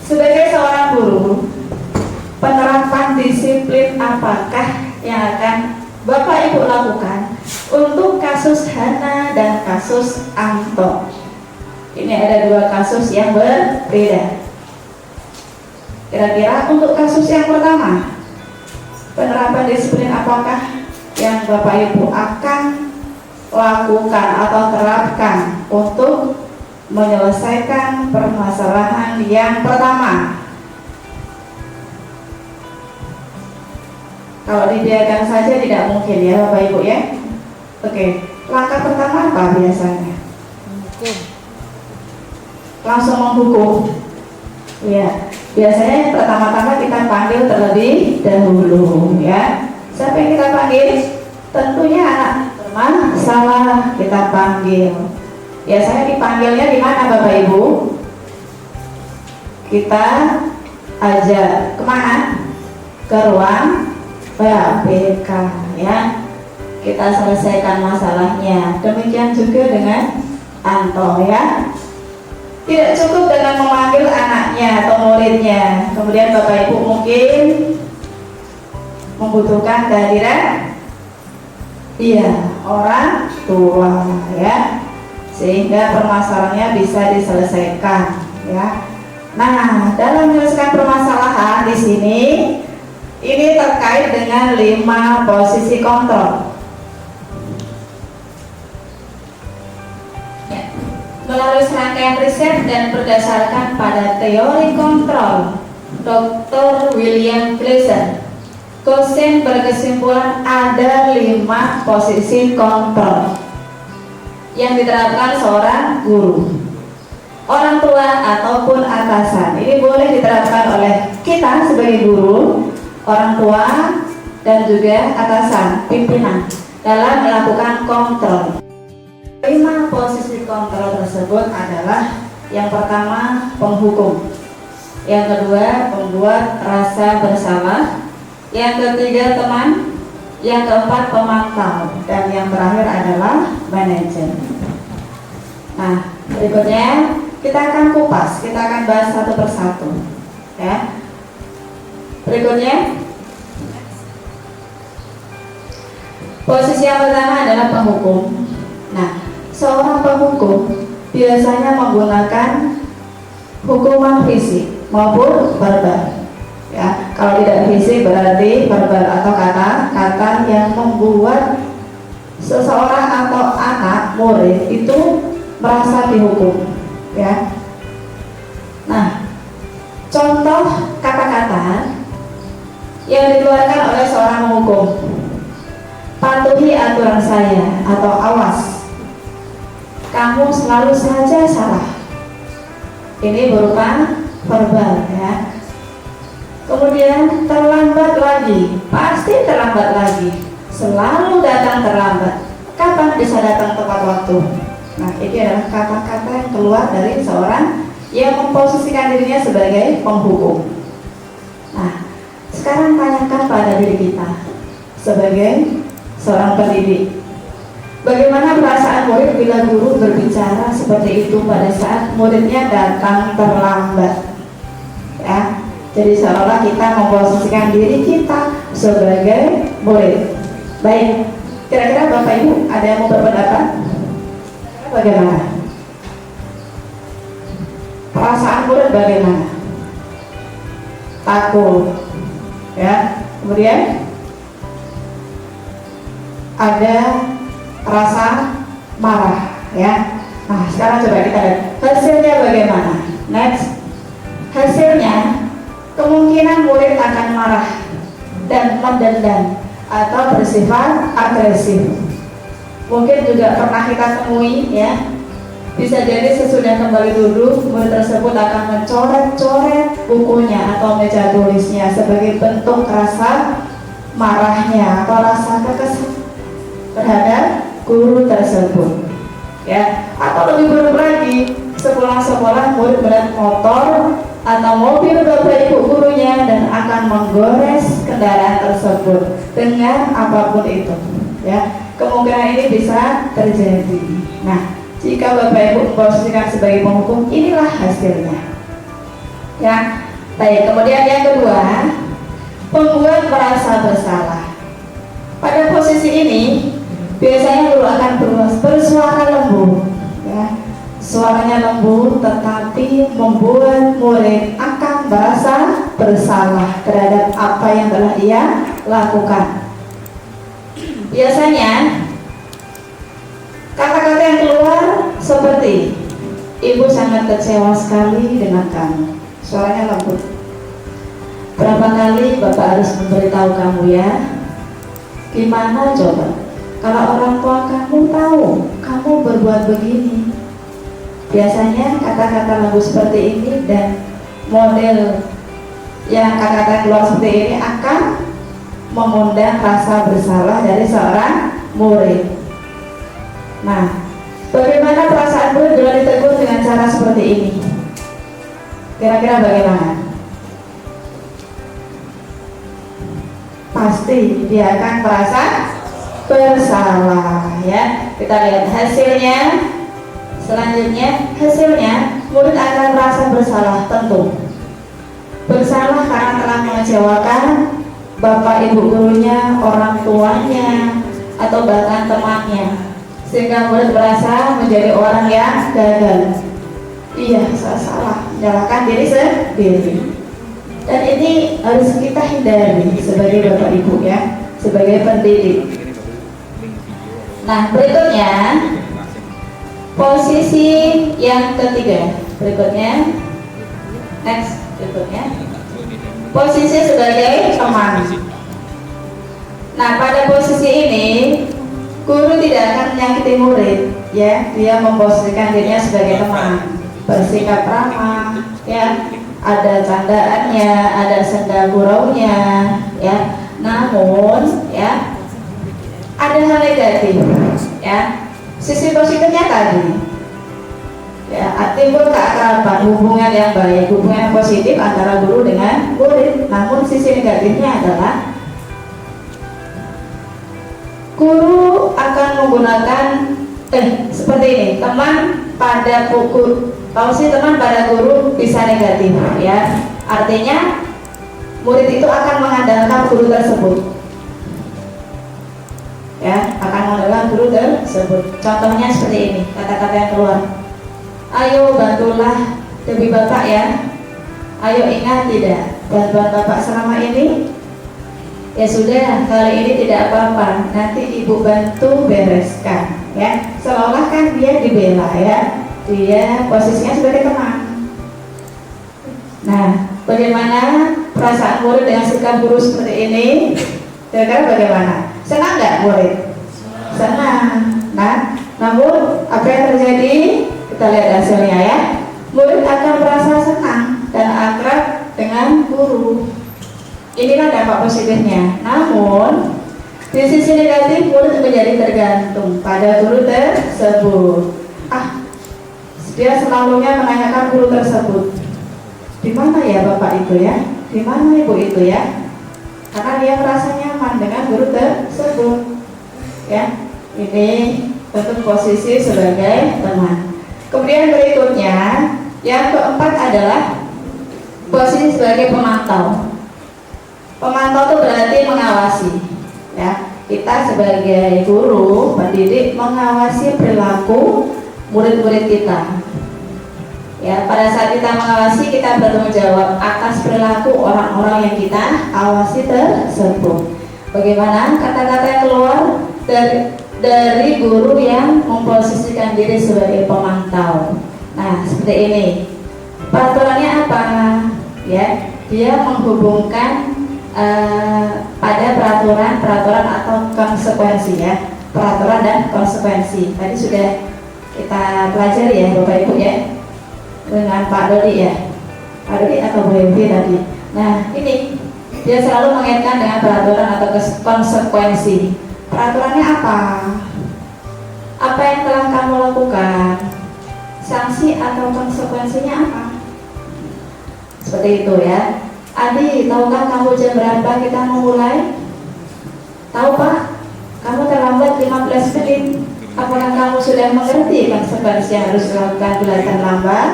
Speaker 5: sebagai seorang guru, penerapan disiplin apakah yang akan Bapak Ibu lakukan untuk kasus Hana dan kasus Anto? Ini ada 2 kasus yang berbeda. Kira-kira untuk kasus yang pertama, penerapan disiplin apakah yang Bapak Ibu akan lakukan atau terapkan untuk menyelesaikan permasalahan yang pertama? Kalau dibiarkan saja tidak mungkin ya Bapak Ibu ya. Oke, langkah pertama apa biasanya? Langsung menghukum. Ya, biasanya pertama-tama kita panggil terlebih dahulu ya. Siapa yang kita panggil? Tentunya anak bermasalah kita panggil. Biasanya dipanggilnya di mana Bapak Ibu? Kita ajak kemana? Ke ruang PAPK ya. Kita selesaikan masalahnya. Demikian juga dengan Anto ya. Tidak cukup dengan memanggil anaknya atau muridnya, kemudian Bapak Ibu mungkin membutuhkan kehadiran orang tua ya, sehingga permasalahannya bisa diselesaikan ya. Nah, dalam menyelesaikan permasalahan di sini ini terkait dengan 5 posisi kontrol. Melalui serangkaian riset dan berdasarkan pada teori kontrol Dr. William Gleason. Gosen berkesimpulan ada 5 posisi kontrol yang diterapkan seorang guru, orang tua ataupun atasan. Ini boleh diterapkan oleh kita sebagai guru, orang tua, dan juga atasan, pimpinan dalam melakukan kontrol. 5 posisi kontrol tersebut adalah yang pertama penghukum, yang kedua membuat rasa bersalah, yang ketiga teman, yang keempat pemantau, dan yang terakhir adalah manajer. Nah, berikutnya kita akan kupas, kita akan bahas satu persatu, ya. Berikutnya, posisi yang pertama adalah penghukum. Nah, seorang penghukum biasanya menggunakan hukuman fisik maupun verbal. Ya, kalau tidak fisik berarti verbal atau kata-kata yang membuat seseorang atau anak murid itu merasa dihukum. Ya. Nah, contoh kata-kata yang dikeluarkan oleh seorang penghukum: patuhi aturan saya, atau awas, kamu selalu saja salah. Ini berupa verbal, ya. Kemudian terlambat lagi, pasti terlambat lagi, selalu datang terlambat, kapan bisa datang tepat waktu. Nah, ini adalah kata-kata yang keluar dari seorang yang memposisikan dirinya sebagai penghukum. Nah, sekarang tanyakan pada diri kita sebagai seorang pendidik, bagaimana perasaan murid bila guru berbicara seperti itu pada saat muridnya datang terlambat? Ya, jadi seolah kita memposisikan diri kita sebagai murid. Baik, kira-kira Bapak Ibu ada yang mau berpendapat? Bagaimana? Perasaan murid bagaimana? Takut, ya. Kemudian ada rasa marah, ya. Nah, sekarang coba kita lihat hasilnya bagaimana. Next, hasilnya kemungkinan murid akan marah dan mendendam atau bersifat agresif. Mungkin juga pernah kita temui, ya. Bisa jadi sesudah kembali duduk, murid tersebut akan mencoret-coret bukunya atau meja tulisnya sebagai bentuk rasa marahnya atau rasa kesal terhadap guru tersebut, ya. Atau lebih buruk lagi, sepulang sekolah murid melihat motor atau mobil bapak ibu gurunya dan akan menggores kendaraan tersebut dengan apapun itu, ya. Kemungkinan ini bisa terjadi. Nah, jika bapak ibu memposisikan sebagai penghukum, inilah hasilnya, ya. Baik, kemudian yang kedua, membuat merasa bersalah. Pada posisi ini biasanya guru akan bersuara lembut, ya. Suaranya lembut tetapi membuat murid akan merasa bersalah terhadap apa yang telah ia lakukan. Biasanya kata-kata yang keluar seperti, ibu sangat kecewa sekali dengan kamu. Suaranya lembut. Berapa kali bapak harus memberitahu kamu, ya? Gimana coba kalau orang tua kamu tahu kamu berbuat begini? Biasanya kata-kata lembut seperti ini dan model yang kata-kata keluar seperti ini akan mengundang rasa bersalah dari seorang murid. Nah, bagaimana perasaan murid bila ditegur dengan cara seperti ini? Kira-kira bagaimana? Pasti dia akan merasa bersalah, ya. Kita lihat hasilnya. Selanjutnya, hasilnya murid akan merasa bersalah, tentu bersalah karena telah mengecewakan bapak ibu gurunya, orang tuanya, atau bahkan temannya, sehingga murid merasa menjadi orang yang gagal. Iya, saya salah, menyalahkan diri sendiri. Dan ini harus kita hindari sebagai bapak ibu, ya, sebagai pendidik. Nah, berikutnya posisi yang ketiga. Berikutnya, next, berikutnya posisi sebagai teman. Nah, pada posisi ini guru tidak akan menyakiti murid, ya. Dia memposisikan dirinya sebagai teman, bersikap ramah, ya. Ada candaannya, ada senda guraunya, ya. Namun, ya, ada hal negatif, ya. Sisi positifnya tadi, ya, timbul keakraban, hubungan yang baik, hubungan yang positif antara guru dengan murid. Namun sisi negatifnya adalah guru akan menggunakan seperti ini, teman pada buku, kalau sih teman pada guru bisa negatif, ya. Artinya murid itu akan mengandalkan guru tersebut, ya, akan mengandalkan guru tersebut. Contohnya seperti ini, kata-kata yang keluar, ayo bantulah demi bapak ya, ayo ingat tidak bantuan bapak selama ini. Ya sudah, kali ini tidak apa-apa, nanti ibu bantu bereskan, ya. Seolah kan dia dibela, ya, dia posisinya sebagai teman. Nah, bagaimana perasaan murid dengan sikap guru seperti ini? Kira-kira bagaimana? Senang nggak murid? Senang. Nah, namun apa yang terjadi? Kita lihat hasilnya, ya. Murid akan merasa senang dan akrab dengan guru. Inilah dampak positifnya. Namun di sisi negatif, murid menjadi tergantung pada guru tersebut. Dia selalunya menanyakan guru tersebut, di mana ya bapak itu ya, di mana ibu itu ya, karena dia merasa nyaman dengan guru tersebut, ya. Ini tentu posisi sebagai teman. Kemudian berikutnya, yang keempat adalah posisi sebagai pemantau. Pemantau itu berarti mengawasi, ya. Kita sebagai guru, pendidik mengawasi perilaku murid-murid kita. Ya, pada saat kita mengawasi, kita bertanggung jawab atas perilaku orang-orang yang kita awasi tersebut. Bagaimana kata-kata yang keluar dari guru yang memposisikan diri sebagai pemantau. Nah, seperti ini. Peraturannya apa? Ya, dia menghubungkan pada peraturan atau konsekuensi, ya, peraturan dan konsekuensi. Tadi sudah kita pelajari, ya, Bapak Ibu, ya, dengan Pak Dodi, ya, Pak Dodi atau Bu Evi tadi. Nah, ini dia selalu mengaitkan dengan peraturan atau konsekuensi. Peraturannya apa? Apa yang telah kamu lakukan? Sanksi atau konsekuensinya apa? Seperti itu, ya. Adi, tahukah kamu jam berapa kita memulai? Tahu Pak? Kamu terlambat 15 menit. Apakah kamu sudah mengerti konsekuensi yang harus dilakukan bila terlambat?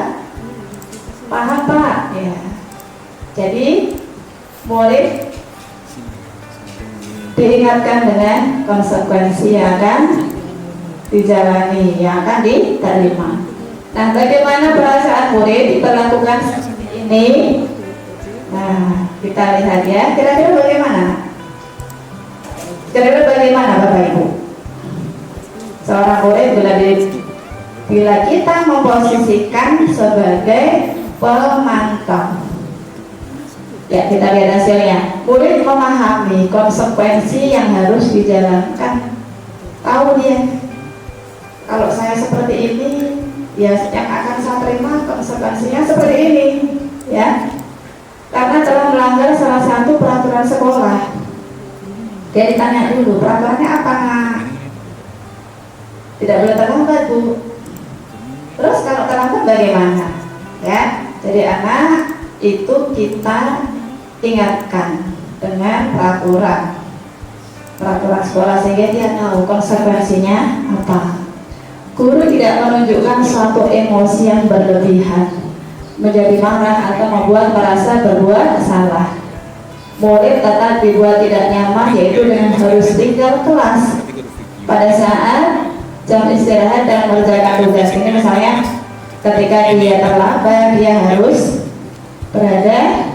Speaker 5: Paham Pak? Ya. Jadi murid diingatkan dengan konsekuensi yang akan dijalani, yang akan diterima. Nah, bagaimana perasaan murid diperlakukan seperti ini? Nah, kita lihat, ya, kira-kira bagaimana? Kira-kira bagaimana Bapak Ibu? Seorang murid bila kita memposisikan sebagai pemantau, ya, kita lihat hasilnya. Murid memahami konsekuensi yang harus dijalankan. Tahu dia, kalau saya seperti ini, ya, yang akan saya terima konsekuensinya seperti ini, ya. Karena telah melanggar salah satu peraturan sekolah. Dia ditanya dulu, peraturannya apa nak? Tidak boleh terlambat Bu. Terus kalau terlambat bagaimana? Ya, jadi anak itu kita ingatkan dengan peraturan sekolah sehingga dia tahu konsekuensinya apa. Guru tidak menunjukkan suatu emosi yang berlebihan, menjadi marah atau membuat merasa berbuat salah. Murid tetap dibuat tidak nyaman, yaitu dengan harus tinggal kelas pada saat jam istirahat dan mengerjakan tugas. Ini misalnya ketika dia terlambat, dia harus berada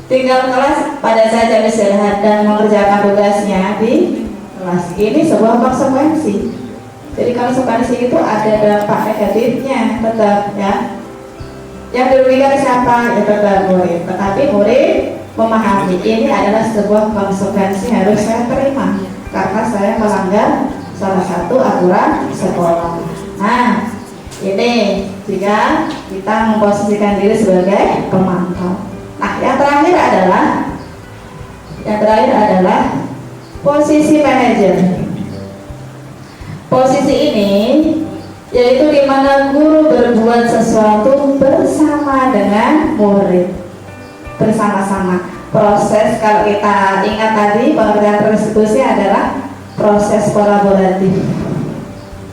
Speaker 5: tinggal kelas pada saat jam istirahat dan mengerjakan tugasnya di kelas. Ini sebuah konsekuensi. Jadi konsekuensi itu ada dampak negatifnya tetap, ya. Yang dirugikan siapa? Ya tetap murid. Tetapi murid memahami ini adalah sebuah konsekuensi harus saya terima karena saya melanggar salah satu aturan sekolah. Nah, ini jika kita memposisikan diri sebagai pemantau. Nah, yang terakhir adalah posisi manajer. Posisi ini yaitu di mana guru berbuat sesuatu bersama dengan murid, bersama-sama. Proses, kalau kita ingat tadi, pengertian restitusi adalah proses kolaboratif,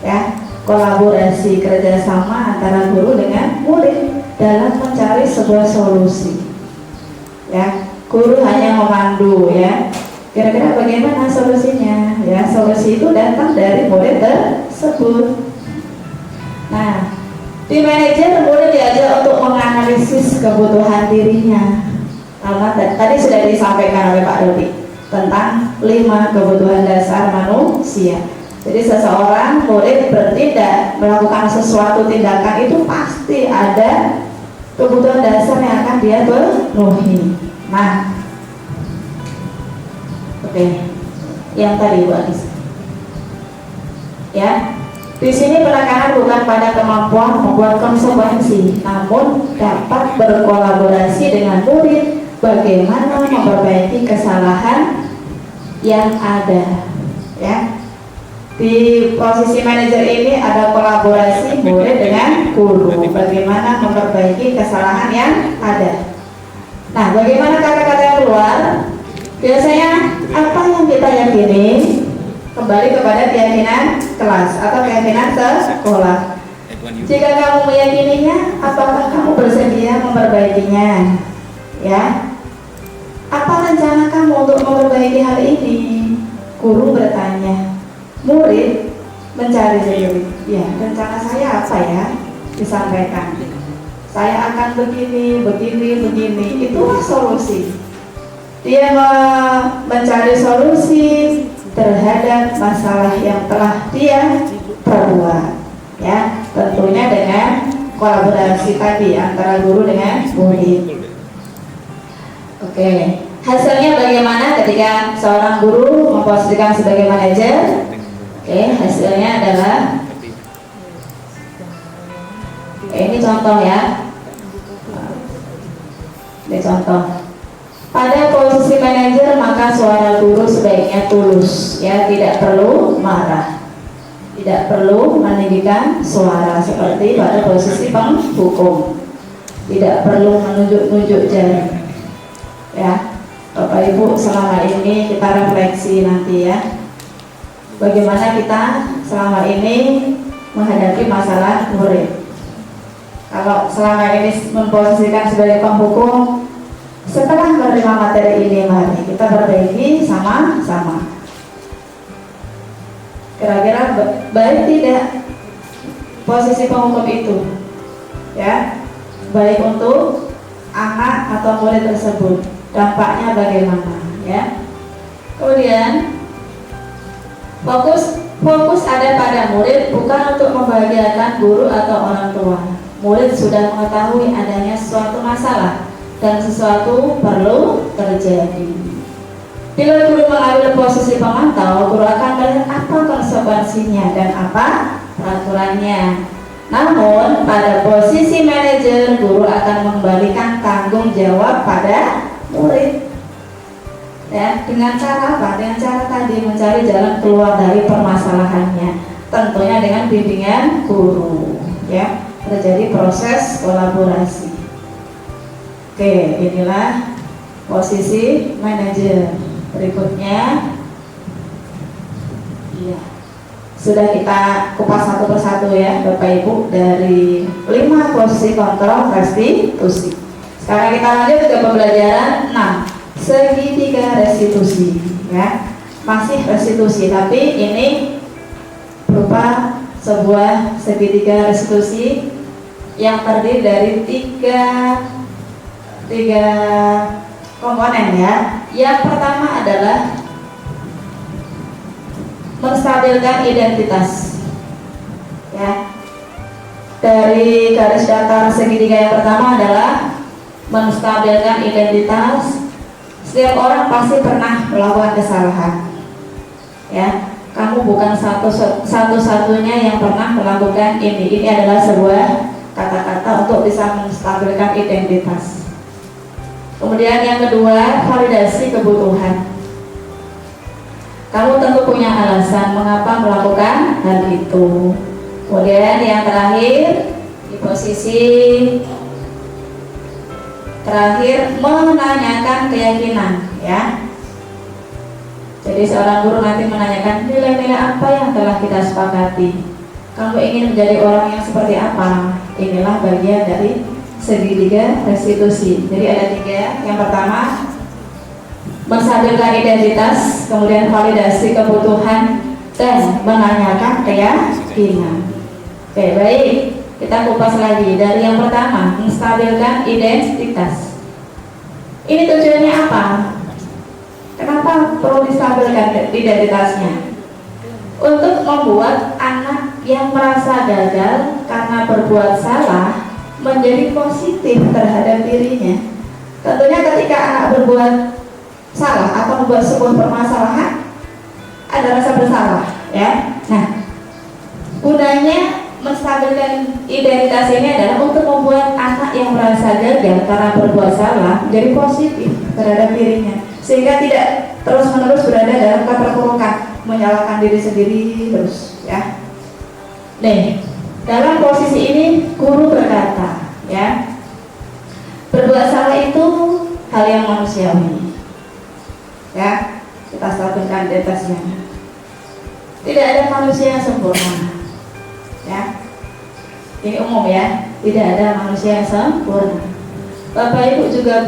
Speaker 5: ya, kolaborasi kerjasama antara guru dengan murid dalam mencari sebuah solusi. Ya, guru hanya memandu, ya. Kira-kira bagaimana solusinya? Ya, solusi itu datang dari murid tersebut. Nah, di manajer murid diajak untuk menganalisis kebutuhan dirinya. Karena tadi sudah disampaikan oleh Pak Dodi tentang 5 kebutuhan dasar manusia. Jadi seseorang murid bertindak melakukan sesuatu tindakan itu pasti ada kebutuhan dasar yang akan dia penuhi. Nah, oke, yang tadi Bu Adis. Ya. Di sini penekanan bukan pada kemampuan membuat konsekuensi, namun dapat berkolaborasi dengan murid bagaimana memperbaiki kesalahan yang ada. Ya, di posisi manajer ini ada kolaborasi murid dengan guru, bagaimana memperbaiki kesalahan yang ada. Nah, bagaimana kata-kata yang keluar? Biasanya apa yang kita yakini kembali kepada keyakinan kelas atau keyakinan sekolah. Jika kamu meyakininya, apakah kamu bersedia memperbaikinya? Ya, apa rencana kamu untuk memperbaiki hal ini? Guru bertanya, murid mencari sendiri. Ya, rencana saya apa ya? Disampaikan. Saya akan begini. Itulah solusi. Dia mencari solusi terhadap masalah yang telah dia perbuat, ya, tentunya dengan kolaborasi tadi antara guru dengan murid. Oke, hasilnya bagaimana ketika seorang guru memposisikan sebagai manajer? Oke, hasilnya adalah ini contoh ya. Ini contoh. Pada posisi manajer maka suara guru sebaiknya tulus, ya, tidak perlu marah, tidak perlu meninggikan suara seperti pada posisi penghukum, tidak perlu menunjuk-nunjuk jari. Ya, Bapak Ibu, selama ini kita refleksi nanti ya, bagaimana kita selama ini menghadapi masalah murid. Kalau selama ini memposisikan sebagai penghukum, setelah menerima materi ini, mari kita perbaiki sama-sama. Kira-kira baik tidak posisi penghukum itu, ya, baik untuk anak atau murid tersebut, dampaknya bagaimana, ya. Kemudian fokus ada pada murid, bukan untuk membahagiakan guru atau orang tua. Murid sudah mengetahui adanya suatu masalah dan sesuatu perlu terjadi. Bila guru mengambil posisi pemantau, guru akan melihat apa konsekuensinya dan apa peraturannya. Namun pada posisi manajer, guru akan mengembalikan tanggung jawab pada murid. Ya, dengan cara apa? Dengan cara tadi mencari jalan keluar dari permasalahannya. Tentunya dengan bimbingan guru. Ya, terjadi proses kolaborasi. Oke, inilah posisi manajer. Berikutnya, ya, sudah kita kupas satu persatu ya, Bapak Ibu, dari 5 posisi kontrol restitusi. Sekarang kita lanjut ke pembelajaran 6, segitiga restitusi. Ya, masih restitusi, tapi ini berupa sebuah segitiga restitusi yang terdiri dari tiga komponen ya. Yang pertama adalah menstabilkan identitas, ya. dari garis datar segitiga yang pertama adalah menstabilkan identitas. Setiap orang pasti pernah melakukan kesalahan, ya. Kamu bukan satu-satunya yang pernah melakukan ini. Ini adalah sebuah kata-kata untuk bisa menstabilkan identitas. Kemudian yang kedua, validasi kebutuhan. Kamu tentu punya alasan mengapa melakukan hal itu. Kemudian yang terakhir, di posisi terakhir, menanyakan keyakinan, ya. Jadi seorang guru nanti menanyakan nilai-nilai apa yang telah kita sepakati. Kamu ingin menjadi orang yang seperti apa? Inilah bagian dari segitiga restitusi. Jadi ada 3. Yang pertama, menstabilkan identitas, kemudian validasi kebutuhan, dan menanyakan keyakinan. Oke, baik. Kita kupas lagi dari yang pertama, menstabilkan identitas. Ini tujuannya apa? Kenapa perlu distabilkan identitasnya? Untuk membuat anak yang merasa gagal karena berbuat salah menjadi positif terhadap dirinya. Tentunya ketika anak berbuat salah atau membuat sebuah permasalahan, ada rasa bersalah, ya. Nah, gunanya menstabilkan identitas ini adalah untuk membuat anak yang merasa gagal karena berbuat salah menjadi positif terhadap dirinya, sehingga tidak terus-menerus berada dalam keterpurukan, menyalahkan diri sendiri terus, ya. Nih, dalam posisi ini guru berkata, ya, berbuat salah itu hal yang manusiawi, ya. Kita stabilkan identitasnya. Tidak ada manusia yang sempurna, ya. Ini umum, ya. Tidak ada manusia yang sempurna. Bapak Ibu juga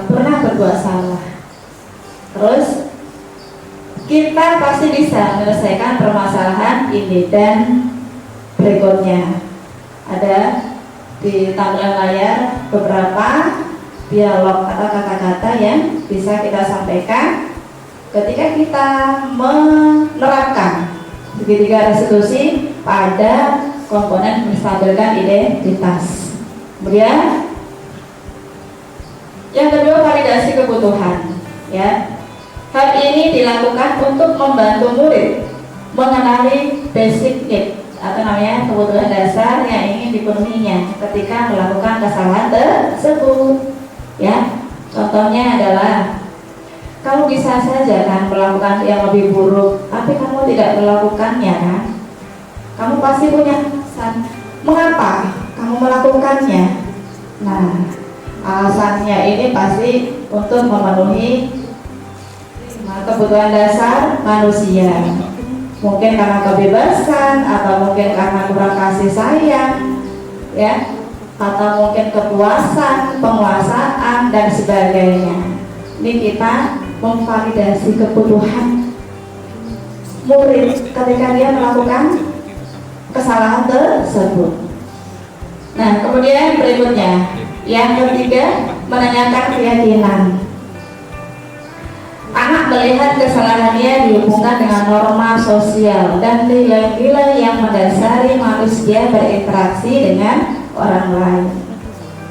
Speaker 5: pernah berbuat salah. Terus kita pasti bisa menyelesaikan permasalahan ini dan berikutnya. Ada di tampilan layar beberapa dialog atau kata-kata yang bisa kita sampaikan ketika kita menerapkan segitiga restitusi pada komponen menstabilkan identitas. Kemudian yang kedua, validasi kebutuhan, ya. Hal ini dilakukan untuk membantu murid mengenali basic need atau namanya kebutuhan dasar yang ingin dipenuhinya ketika melakukan kesalahan tersebut, ya. Contohnya adalah kamu bisa saja kan melakukan yang lebih buruk, tapi kamu tidak melakukannya, kan? Kamu pasti punya alasan mengapa kamu melakukannya. Nah, alasannya ini pasti untuk memenuhi kebutuhan dasar manusia. Mungkin karena kebebasan, atau mungkin karena kurang kasih sayang, ya, atau mungkin kepuasan, penguasaan, dan sebagainya. Ini kita memvalidasi kebutuhan murid ketika dia melakukan kesalahan tersebut. Nah, kemudian berikutnya, yang ketiga, menanyakan keyakinan. Anak melihat kesalahannya dihubungkan dengan norma sosial dan nilai-nilai yang mendasari manusia berinteraksi dengan orang lain.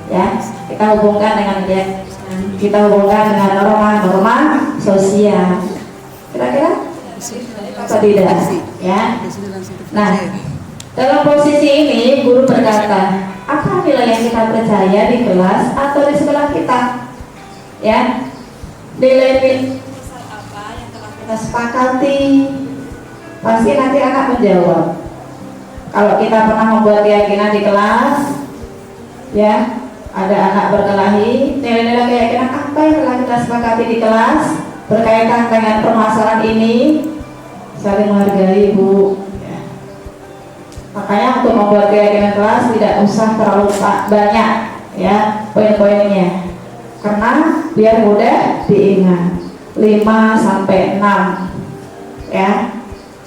Speaker 5: Ya, kita hubungkan dengan norma sosial. Kira-kira atau tidak? Ya. Nah, dalam posisi ini guru berkata, apa nilai yang kita percaya di kelas atau di sekolah kita? Ya, nilai apa yang telah kita sepakati? Pasti nanti anak menjawab. Kalau kita pernah membuat keyakinan di kelas, ya, ada anak berkelahi, nilai-nilai keyakinan apa yang telah kita sepakati di kelas berkaitan dengan permasalahan ini? Saling menghargai, Bu. Makanya untuk membuat keyakinan kelas tidak usah terlalu banyak, ya, poin-poinnya, karena biar mudah diingat. 5 sampai 6, ya,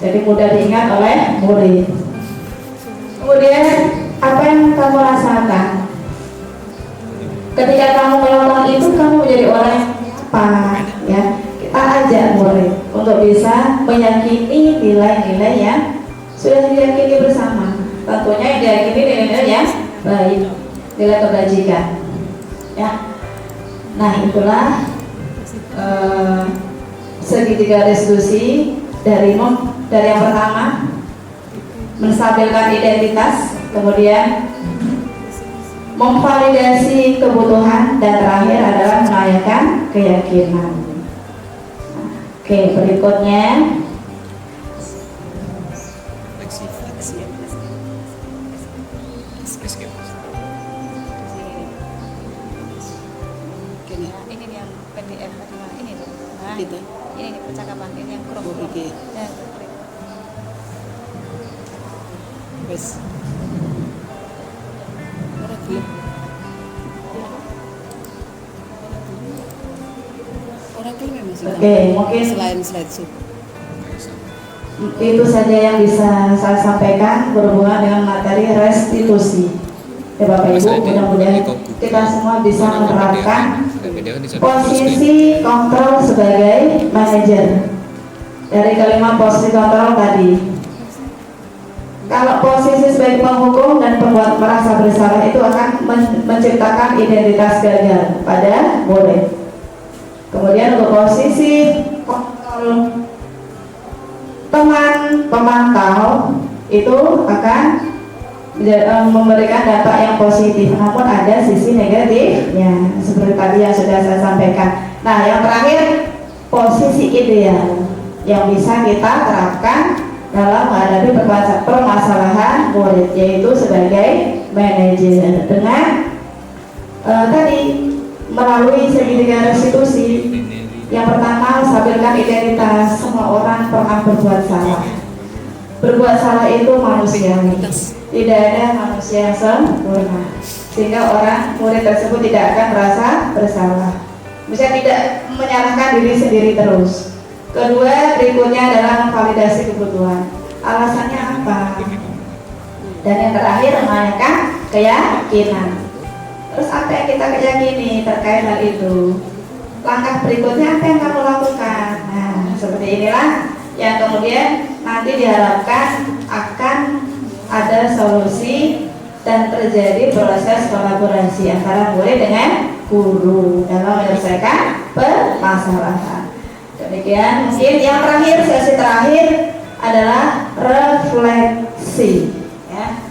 Speaker 5: jadi mudah diingat oleh murid. Kemudian apa yang kamu rasakan ketika kamu melakukan itu? Kamu menjadi orang yang apa, ya? Kita ajak murid untuk bisa meyakini nilai-nilai yang sudah diyakini bersama. Tentunya yang diyakini nilai-nilai ya baik, nilai kebajikan. Ya. Nah, itulah segitiga restitusi dari yang pertama menstabilkan identitas, kemudian memvalidasi kebutuhan, dan terakhir adalah merayakan keyakinan. Oke, berikutnya
Speaker 2: Ini yang PDF ini loh. Nah,
Speaker 1: Gitu.
Speaker 2: ini nih percakapan ini yang crop.
Speaker 1: Oh, iki.
Speaker 2: Ya,
Speaker 1: Wes. Ora gelem. Ora gelem ya, Mas.
Speaker 5: oke, mungkin
Speaker 1: Selain slideshow.
Speaker 5: itu saja yang bisa saya sampaikan berhubungan dengan materi restitusi. Ya Bapak Ibu, mudah-mudahan kita semua bisa menerapkan posisi kontrol sebagai manajer. Dari kalimat posisi kontrol tadi, kalau posisi sebagai penghukum dan pembuat merasa bersalah itu akan menciptakan identitas gagal pada boleh. Kemudian untuk posisi kontrol teman pemantau itu akan memberikan dampak yang positif, namun ada sisi negatifnya seperti tadi yang sudah saya sampaikan. Nah, yang terakhir posisi ideal yang bisa kita terapkan dalam menghadapi permasalahan murid, yaitu sebagai manajer dengan tadi melalui segitiga restitusi. Yang pertama, stabilkan identitas. Semua orang pernah berbuat salah. Berbuat salah itu manusiawi. Tidak ada manusia yang sempurna, sehingga murid tersebut tidak akan merasa bersalah. Bisa tidak menyalahkan diri sendiri terus. Kedua, berikutnya adalah memvalidasi kebutuhan. Alasannya apa? Dan yang terakhir, menanyakan keyakinan. Terus apa yang kita yakini terkait hal itu? Langkah berikutnya apa yang kamu lakukan? Nah, seperti inilah yang kemudian nanti diharapkan akan ada solusi dan terjadi proses kolaborasi antara murid dengan guru dalam menyelesaikan permasalahan. Demikian mungkin yang terakhir, sesi terakhir adalah refleksi. Ya.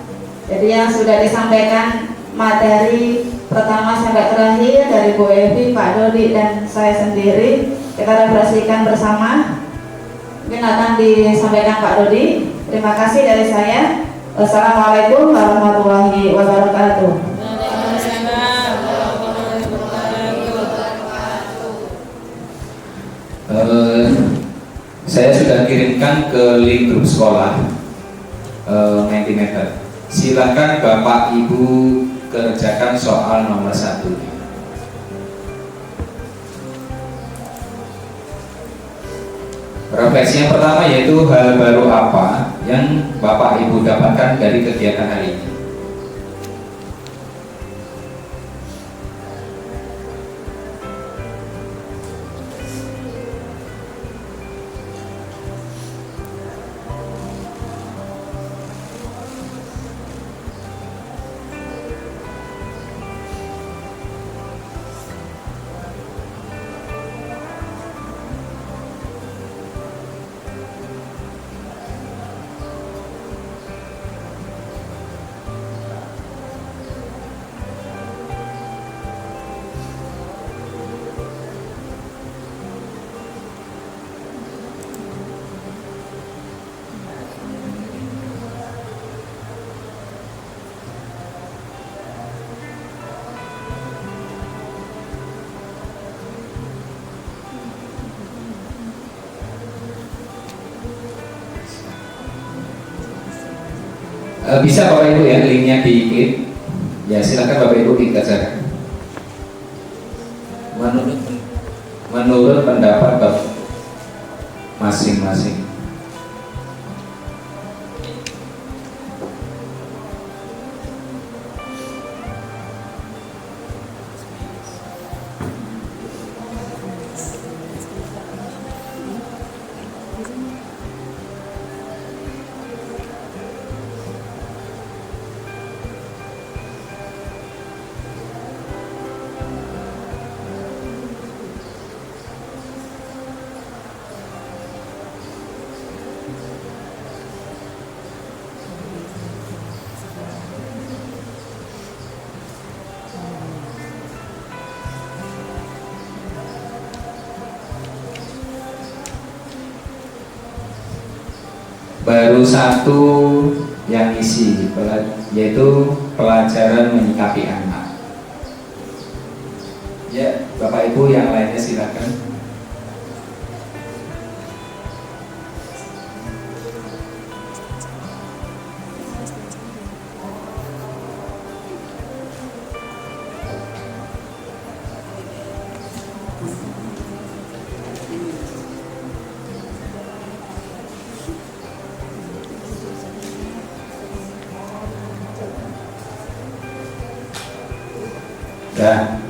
Speaker 5: Jadi yang sudah disampaikan materi pertama sampai terakhir dari Bu Evi, Pak Dodi, dan saya sendiri, kita refleksikan bersama. Mungkin akan disampaikan Pak Dodi. Terima kasih dari saya. Wassalamualaikum warahmatullahi wabarakatuh.
Speaker 4: Saya sudah kirimkan ke link grup sekolah Mentimeter. Silakan Bapak Ibu kerjakan soal nomor 1. Refleksi yang pertama yaitu hal baru apa yang Bapak Ibu dapatkan dari kegiatan hari ini. Bisa Bapak Ibu ya, linknya di ya, silakan Bapak Ibu dikerjakan menurut pendapat Bapak masing-masing. baru satu yang isi, yaitu pelajaran menyikapi anak. Ya, Bapak Ibu yang lainnya silakan. Nah,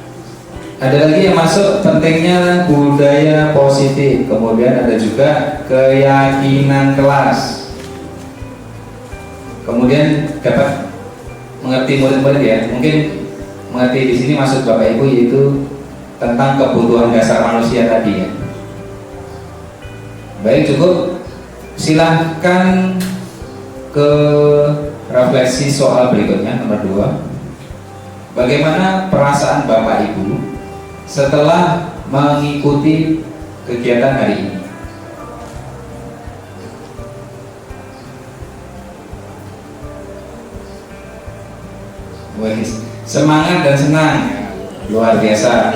Speaker 4: ada lagi yang masuk pentingnya budaya positif, kemudian ada juga keyakinan kelas, kemudian dapat mengerti murid-murid ya, mungkin mengerti di sini maksud Bapak Ibu yaitu tentang kebutuhan dasar manusia tadi ya. Baik, cukup. Silahkan ke refleksi soal berikutnya nomor 2. Bagaimana perasaan Bapak Ibu setelah mengikuti kegiatan hari ini? Wih, semangat dan senang, luar biasa.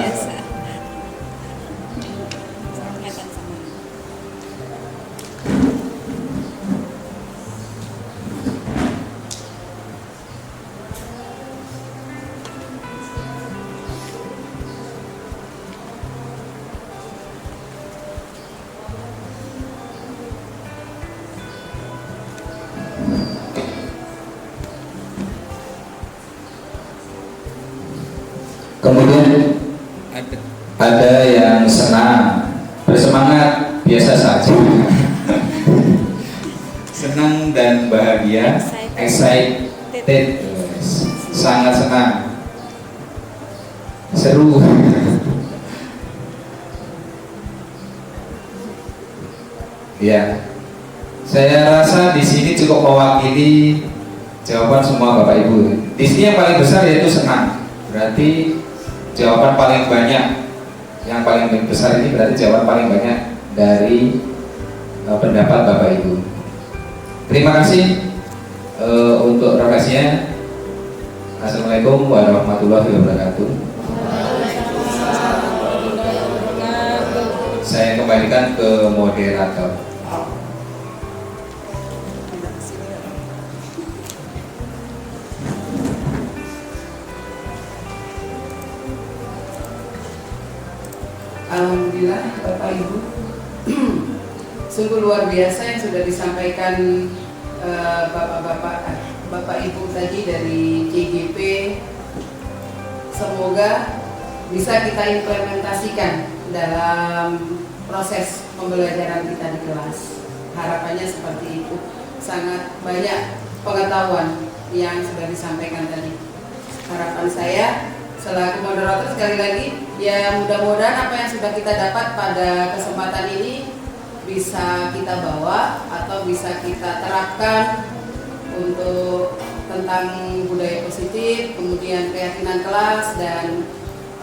Speaker 4: Kemudian ada yang senang, bersemangat, biasa saja. Senang dan bahagia, excited, sangat senang, seru. Ya, saya rasa di sini cukup mewakili jawaban semua Bapak Ibu. Di sini yang paling besar yaitu senang. Berarti jawaban paling banyak, yang paling besar ini berarti jawaban paling banyak dari pendapat Bapak Ibu. Terima kasih untuk refleksinya. Assalamualaikum warahmatullahi wabarakatuh. Saya kembalikan ke moderator.
Speaker 1: Alhamdulillah Bapak Ibu, sungguh luar biasa yang sudah disampaikan Bapak Ibu tadi dari CGP. Semoga bisa kita implementasikan dalam proses pembelajaran kita di kelas. Harapannya seperti itu. Sangat banyak pengetahuan yang sudah disampaikan tadi. Harapan saya selaku moderator sekali lagi, ya mudah-mudahan apa yang sudah kita dapat pada kesempatan ini bisa kita bawa atau bisa kita terapkan untuk tentang budaya positif, kemudian keyakinan kelas, dan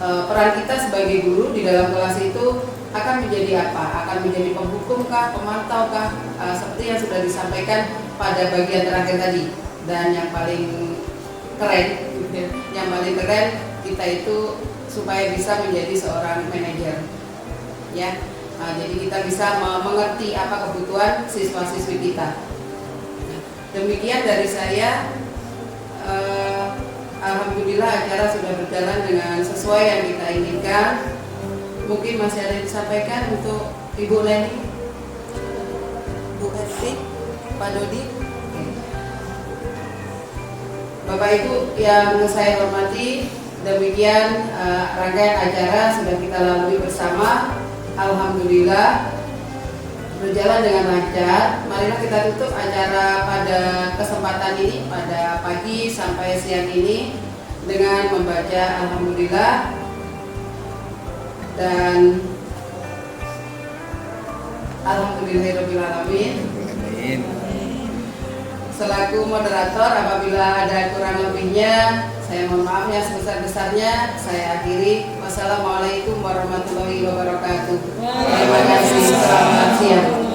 Speaker 1: peran kita sebagai guru di dalam kelas itu akan menjadi apa? Akan menjadi penghukumkah, pemantau kah? Seperti yang sudah disampaikan pada bagian terakhir tadi. Dan yang paling keren, kita itu supaya bisa menjadi seorang manajer, ya. Jadi kita bisa mengerti apa kebutuhan siswa-siswi kita. Demikian dari saya. Alhamdulillah acara sudah berjalan dengan sesuai yang kita inginkan. Mungkin masih ada yang disampaikan untuk Ibu Leni, Bu Esti, Pak Dodi. Bapak Ibu yang saya hormati, demikian rangkaian acara sudah kita lalui bersama. Alhamdulillah berjalan dengan lancar. Marilah kita tutup acara pada kesempatan ini, pada pagi sampai siang ini, dengan membaca Alhamdulillah. Dan Alhamdulillahirrahmanirrahim. Selaku moderator, apabila ada kurang lebihnya, saya mohon maaf yang sebesar-besarnya. Saya akhiri. Wassalamualaikum warahmatullahi wabarakatuh. Terima kasih. Selamat siang.